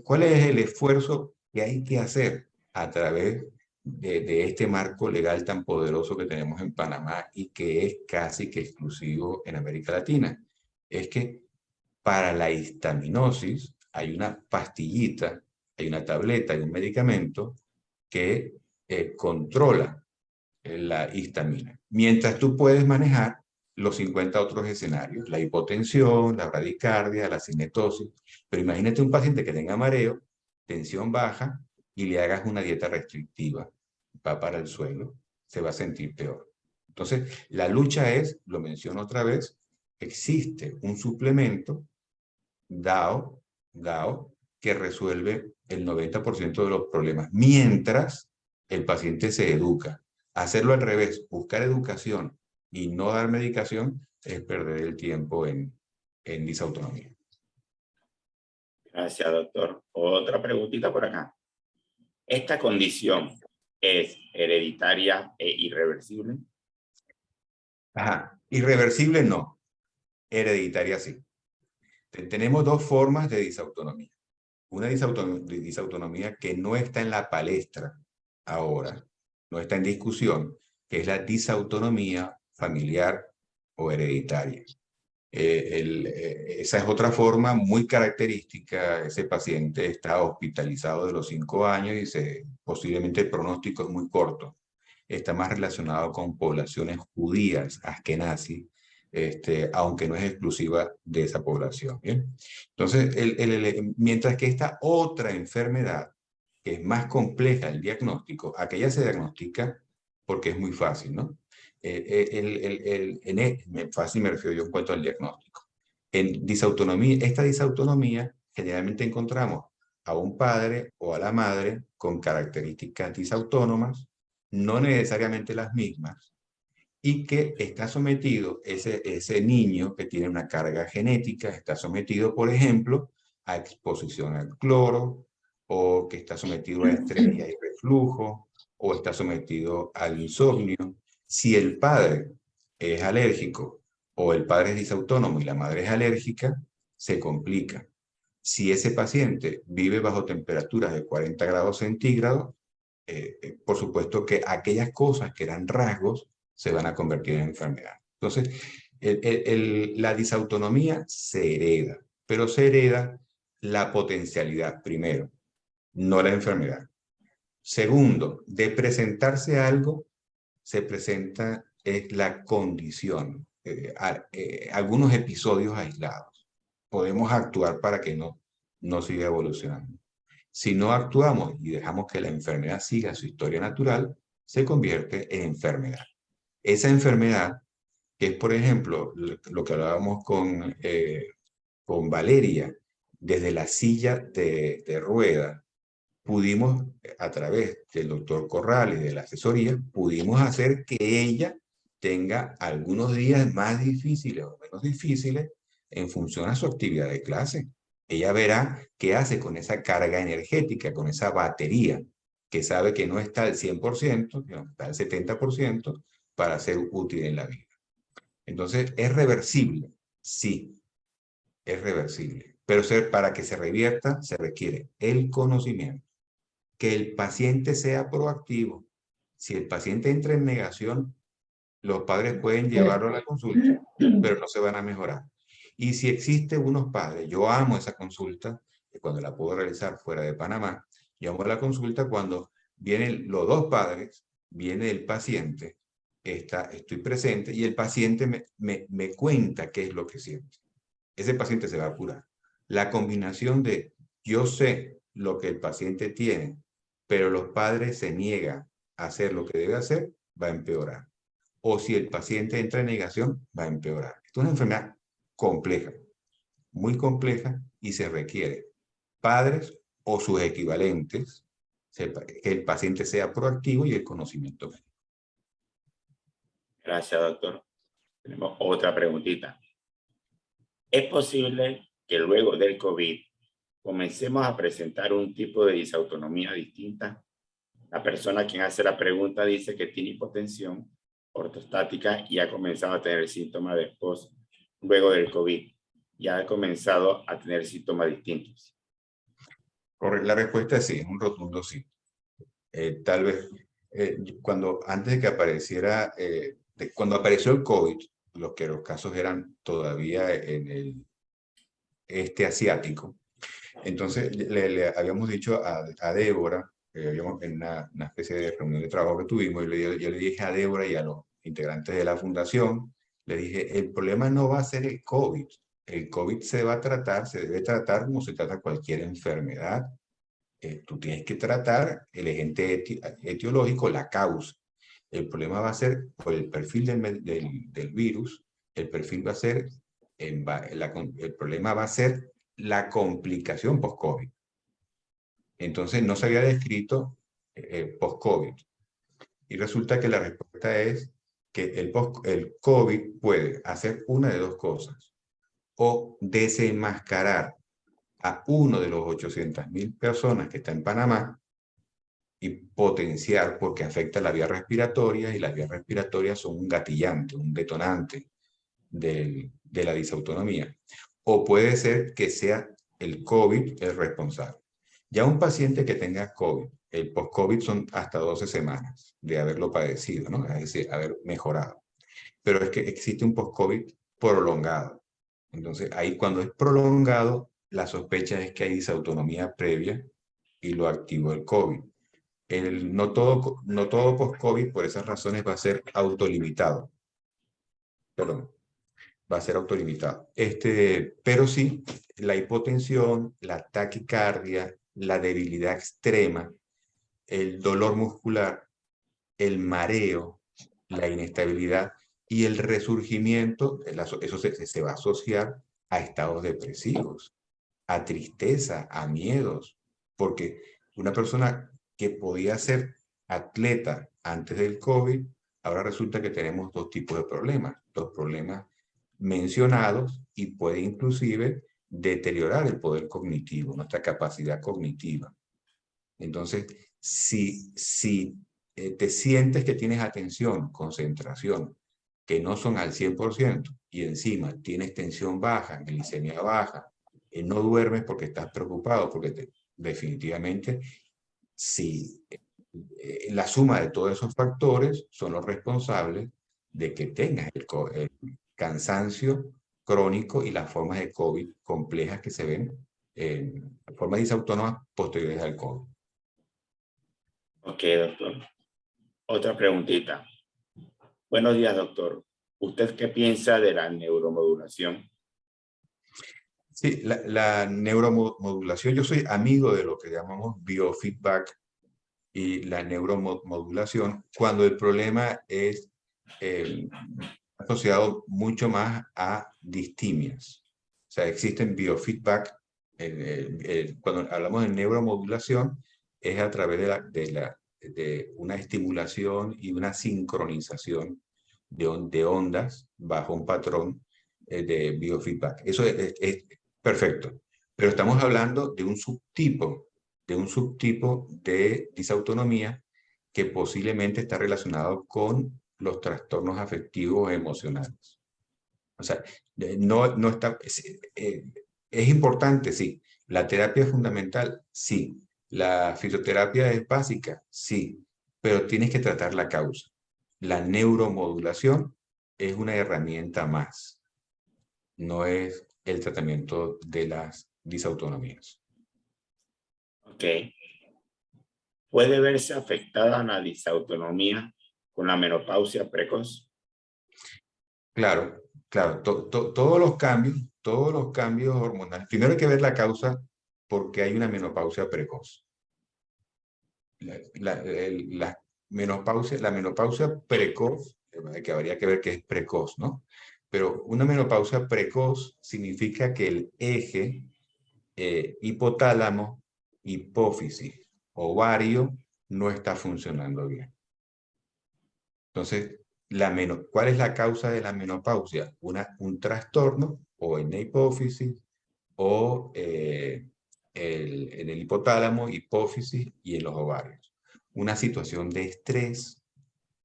¿cuál es el esfuerzo que hay que hacer a través de este marco legal tan poderoso que tenemos en Panamá y que es casi que exclusivo en América Latina? Es que para la histaminosis hay una pastillita, hay una tableta, hay un medicamento que controla la histamina. Mientras tú puedes manejar los 50 otros escenarios, la hipotensión, la bradicardia, la cinetosis. Pero imagínate un paciente que tenga mareo, tensión baja, y le hagas una dieta restrictiva, va para el suelo, se va a sentir peor. Entonces, la lucha es, lo menciono otra vez, existe un suplemento DAO, que resuelve el 90% de los problemas, mientras el paciente se educa. Hacerlo al revés, buscar educación y no dar medicación, es perder el tiempo en disautonomía. Gracias, doctor. Otra preguntita por acá. ¿Esta condición es hereditaria e irreversible? Ajá, irreversible no, hereditaria sí. Tenemos dos formas de disautonomía. Una disautonomía que no está en la palestra ahora, no está en discusión, que es la disautonomía familiar o hereditaria. Esa es otra forma muy característica. Ese paciente está hospitalizado de los 5 años y posiblemente el pronóstico es muy corto. Está más relacionado con poblaciones judías, askenazí, aunque no es exclusiva de esa población. ¿Bien? Entonces, mientras que esta otra enfermedad, que es más compleja el diagnóstico, aquella se diagnostica porque es muy fácil, ¿no? Fácil me refiero yo en cuanto al diagnóstico. En disautonomía, esta disautonomía, generalmente encontramos a un padre o a la madre con características disautónomas, no necesariamente las mismas, y que está sometido, ese niño que tiene una carga genética, está sometido, por ejemplo, a exposición al cloro, o que está sometido a estreñida y reflujo, o está sometido al insomnio. Si el padre es alérgico, o el padre es disautónomo y la madre es alérgica, se complica. Si ese paciente vive bajo temperaturas de 40 grados centígrados, por supuesto que aquellas cosas que eran rasgos se van a convertir en enfermedad. Entonces, la disautonomía se hereda, pero se hereda la potencialidad, primero, no la enfermedad. Segundo, de presentarse algo, se presenta la condición, algunos episodios aislados. Podemos actuar para que no siga evolucionando. Si no actuamos y dejamos que la enfermedad siga su historia natural, se convierte en enfermedad. Esa enfermedad, que es, por ejemplo, lo que hablábamos con Valeria, desde la silla de rueda, pudimos, a través del doctor Corral y de la asesoría, pudimos hacer que ella tenga algunos días más difíciles o menos difíciles en función a su actividad de clase. Ella verá qué hace con esa carga energética, con esa batería, que sabe que no está al 100%, sino está al 70% para ser útil en la vida. Entonces, ¿es reversible? Sí, es reversible. Pero para que se revierta, se requiere el conocimiento. Que el paciente sea proactivo. Si el paciente entra en negación, los padres pueden llevarlo a la consulta, pero no se van a mejorar. Y si existe unos padres, yo amo esa consulta, cuando la puedo realizar fuera de Panamá, yo amo la consulta cuando vienen los dos padres, viene el paciente, estoy presente y el paciente me cuenta qué es lo que siente. Ese paciente se va a curar. La combinación de yo sé lo que el paciente tiene, pero los padres se niegan a hacer lo que debe hacer, va a empeorar. O si el paciente entra en negación, va a empeorar. Esto es una enfermedad compleja. muy compleja y se requiere padres o sus equivalentes, que el paciente sea proactivo y el conocimiento médico. Gracias, doctor. Tenemos otra preguntita. ¿Es posible que luego del COVID comencemos a presentar un tipo de disautonomía distinta? La persona a quien hace la pregunta dice que tiene hipotensión ortostática y ha comenzado a tener síntomas después, luego del COVID, y ha comenzado a tener síntomas distintos. La respuesta es sí, es un rotundo sí. Tal vez antes de que apareciera, cuando apareció el COVID, los casos eran todavía en el este asiático. Entonces le habíamos dicho a Débora, en una especie de reunión de trabajo que tuvimos, y yo le dije a Débora y a los integrantes de la fundación, le dije, el problema no va a ser el COVID. El COVID se debe tratar como se trata cualquier enfermedad. Tú tienes que tratar el agente etiológico, la causa. El problema va a ser, por el perfil del virus, el perfil va a ser, el problema va a ser la complicación post-COVID. Entonces no se había descrito post-COVID. Y resulta que la respuesta es que el COVID puede hacer una de dos cosas. O desenmascarar a uno de los 800.000 personas que está en Panamá y potenciar porque afecta la vía respiratoria, y las vías respiratorias son un gatillante, un detonante de la disautonomía. O puede ser que sea el COVID el responsable. Ya un paciente que tenga COVID, el post-COVID son hasta 12 semanas de haberlo padecido, ¿no? Es decir, haber mejorado. Pero es que existe un post-COVID prolongado. Entonces, ahí cuando es prolongado, la sospecha es que hay disautonomía previa y lo activó el COVID. No todo post-COVID, por esas razones, va a ser autolimitado. Perdón, va a ser autolimitado. Pero sí, la hipotensión, la taquicardia, la debilidad extrema, el dolor muscular, el mareo, la inestabilidad y el resurgimiento, eso se va a asociar a estados depresivos, a tristeza, a miedos, porque una persona que podía ser atleta antes del COVID, ahora resulta que tenemos dos tipos de problemas, dos problemas mencionados, y puede inclusive deteriorar el poder cognitivo, nuestra capacidad cognitiva. Entonces, si te sientes que tienes atención, concentración, que no son al 100%, y encima tienes tensión baja, glicemia baja, no duermes porque estás preocupado, porque definitivamente la suma de todos esos factores son los responsables de que tengas el cansancio crónico y las formas de COVID complejas que se ven en formas disautónomas posteriores al COVID. Ok, doctor. Otra preguntita. Buenos días, doctor. ¿Usted qué piensa de la neuromodulación? Sí, la neuromodulación, yo soy amigo de lo que llamamos biofeedback y la neuromodulación, cuando el problema es asociado mucho más a distimias. O sea, existen biofeedback, cuando hablamos de neuromodulación, es a través de una estimulación y una sincronización de ondas bajo un patrón de biofeedback. Eso es perfecto, pero estamos hablando de un subtipo de disautonomía que posiblemente está relacionado con los trastornos afectivos e emocionales. O sea, no está, es importante, sí. La terapia es fundamental, sí. La fisioterapia es básica, sí. Pero tienes que tratar la causa. La neuromodulación es una herramienta más. No es el tratamiento de las disautonomías. Ok. ¿Puede verse afectada la disautonomía con la menopausia precoz? Claro, claro. Todos los cambios hormonales. Primero hay que ver la causa porque hay una menopausia precoz. La menopausia precoz, que habría que ver qué es precoz, ¿no? Pero una menopausia precoz significa que el eje hipotálamo, hipófisis, ovario no está funcionando bien. Entonces, ¿cuál es la causa de la menopausia? Un trastorno o en la hipófisis o en el hipotálamo, hipófisis y en los ovarios. Una situación de estrés,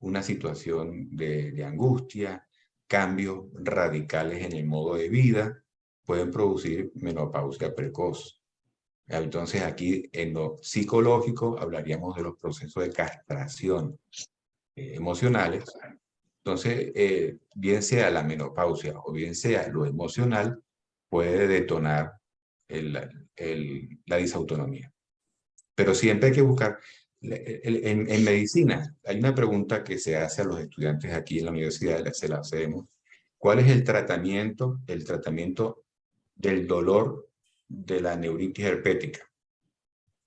una situación de angustia, cambios radicales en el modo de vida pueden producir menopausia precoz. Entonces aquí en lo psicológico hablaríamos de los procesos de castración emocionales. Entonces, bien sea la menopausia o bien sea lo emocional, puede detonar la disautonomía. Pero siempre hay que buscar, en medicina, hay una pregunta que se hace a los estudiantes aquí en la universidad, se la hacemos. ¿Cuál es el tratamiento del dolor de la neuritis herpética?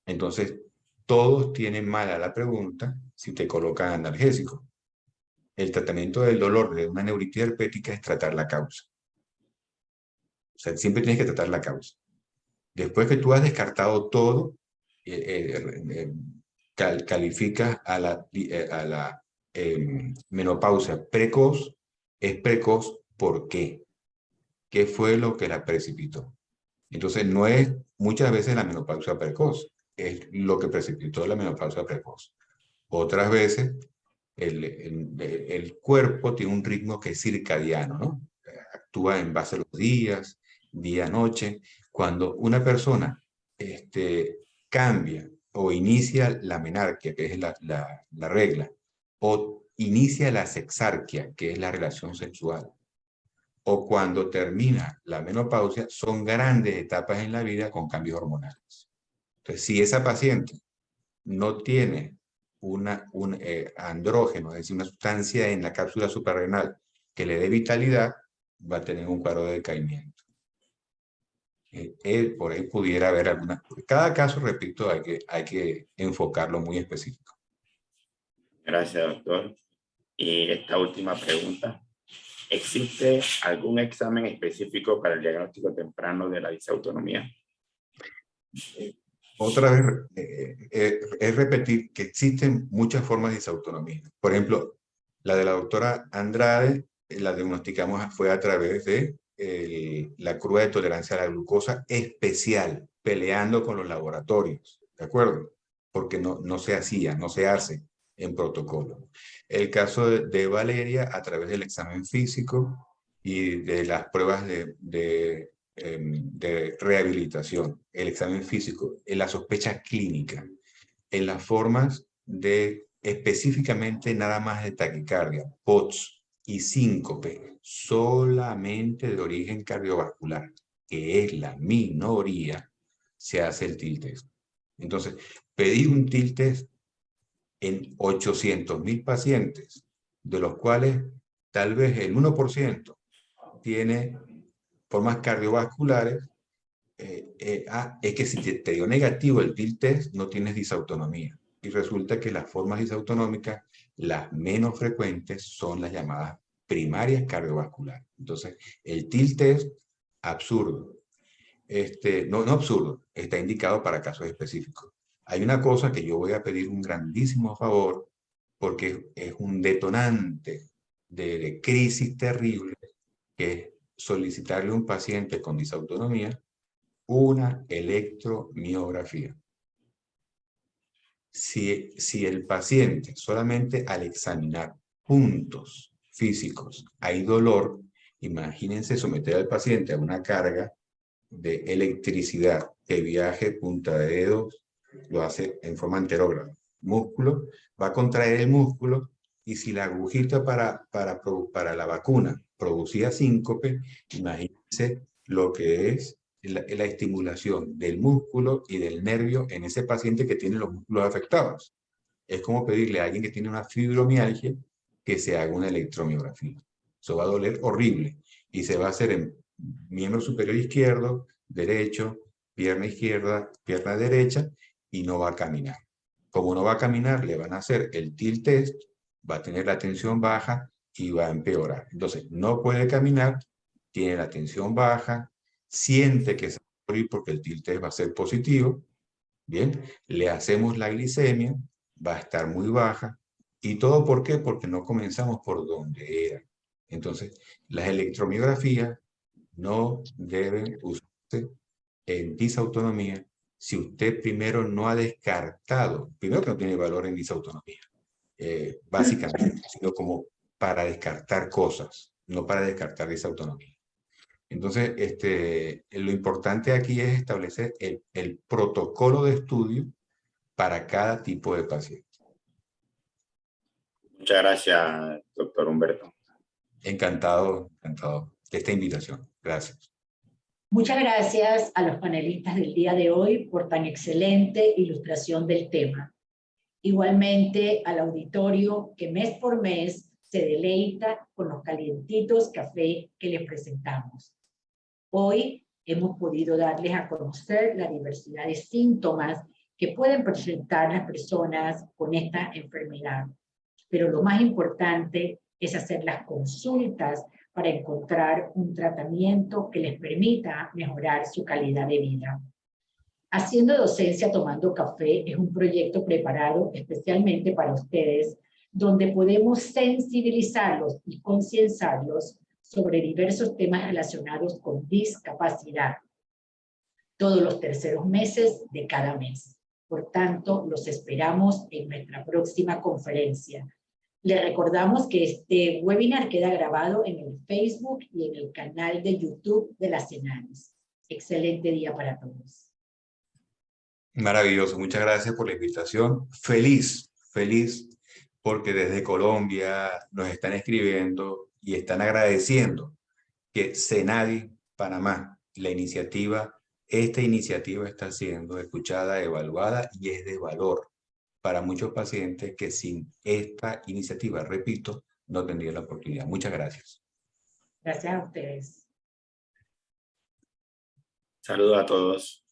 Entonces, todos tienen mala la pregunta si te colocan analgésico. El tratamiento del dolor de una neuritis herpética es tratar la causa. O sea, siempre tienes que tratar la causa. Después que tú has descartado todo, calificas a la menopausia precoz. Es precoz, ¿por qué? ¿Qué fue lo que la precipitó? Entonces, no es muchas veces la menopausia precoz, es lo que precipitó la menopausia precoz. Otras veces, el cuerpo tiene un ritmo que es circadiano, ¿no? Actúa en base a los días, día-noche. Cuando una persona cambia o inicia la menarquia, que es la regla, o inicia la sexarquia, que es la relación sexual, o cuando termina la menopausia, son grandes etapas en la vida con cambios hormonales. Entonces, si esa paciente no tiene un andrógeno, es decir, una sustancia en la cápsula suprarrenal que le dé vitalidad, va a tener un cuadro de decaimiento. Por ahí pudiera haber alguna... Cada caso, repito, hay que enfocarlo muy específico. Gracias, doctor. Y esta última pregunta. ¿Existe algún examen específico para el diagnóstico temprano de la disautonomía? Otra vez, es repetir que existen muchas formas de disautonomía. Por ejemplo, la de la doctora Andrade, la diagnosticamos fue a través de la curva de tolerancia a la glucosa especial, peleando con los laboratorios, ¿de acuerdo? Porque no se hace en protocolo. El caso de Valeria, a través del examen físico y de las pruebas de rehabilitación, el examen físico, en la sospecha clínica, en las formas de específicamente nada más de taquicardia, POTS y síncope, solamente de origen cardiovascular, que es la minoría, se hace el TIL test. Entonces, pedir un TIL test en 800,000 pacientes, de los cuales tal vez el 1% tiene formas cardiovasculares, es que si te dio negativo el TIL test, no tienes disautonomía. Y resulta que las formas disautonómicas, las menos frecuentes, son las llamadas primarias cardiovasculares. Entonces, el TIL test, absurdo. No absurdo, está indicado para casos específicos. Hay una cosa que yo voy a pedir un grandísimo favor, porque es un detonante de crisis terrible, que es solicitarle a un paciente con disautonomía una electromiografía. Si el paciente solamente al examinar puntos físicos hay dolor, imagínense someter al paciente a una carga de electricidad que viaje punta de dedos, lo hace en forma anterógrada. Músculo, va a contraer el músculo, y si la agujita para la vacuna producía síncope, imagínense lo que es la estimulación del músculo y del nervio en ese paciente que tiene los músculos afectados. Es como pedirle a alguien que tiene una fibromialgia que se haga una electromiografía. Eso va a doler horrible y se va a hacer en miembro superior izquierdo, derecho, pierna izquierda, pierna derecha, y no va a caminar. Como no va a caminar, le van a hacer el TIL test, va a tener la tensión baja, y va a empeorar. Entonces, no puede caminar, tiene la tensión baja, siente que se va a morir porque el tilt va a ser positivo. Bien, le hacemos la glicemia, va a estar muy baja. ¿Y todo por qué? Porque no comenzamos por donde era. Entonces, las electromiografías no deben usarse en disautonomía si usted primero no ha descartado, primero que no tiene valor en disautonomía, básicamente, sino como para descartar cosas, no para descartar disautonomía. Entonces, lo importante aquí es establecer el protocolo de estudio para cada tipo de paciente. Muchas gracias, doctor Humberto. Encantado de esta invitación. Gracias. Muchas gracias a los panelistas del día de hoy por tan excelente ilustración del tema. Igualmente al auditorio que mes por mes se deleita con los calientitos café que les presentamos. Hoy hemos podido darles a conocer la diversidad de síntomas que pueden presentar las personas con esta enfermedad. Pero lo más importante es hacer las consultas para encontrar un tratamiento que les permita mejorar su calidad de vida. Haciendo docencia tomando café es un proyecto preparado especialmente para ustedes, donde podemos sensibilizarlos y concienciarlos sobre diversos temas relacionados con discapacidad, todos los terceros meses de cada mes. Por tanto, los esperamos en nuestra próxima conferencia. Les recordamos que este webinar queda grabado en el Facebook y en el canal de YouTube de la CENADIS. Excelente día para todos. Maravilloso, muchas gracias por la invitación. Feliz, porque desde Colombia nos están escribiendo y están agradeciendo que CENADIS Panamá, esta iniciativa está siendo escuchada, evaluada y es de valor para muchos pacientes que sin esta iniciativa, repito, no tendrían la oportunidad. Muchas gracias. Gracias a ustedes. Saludos a todos.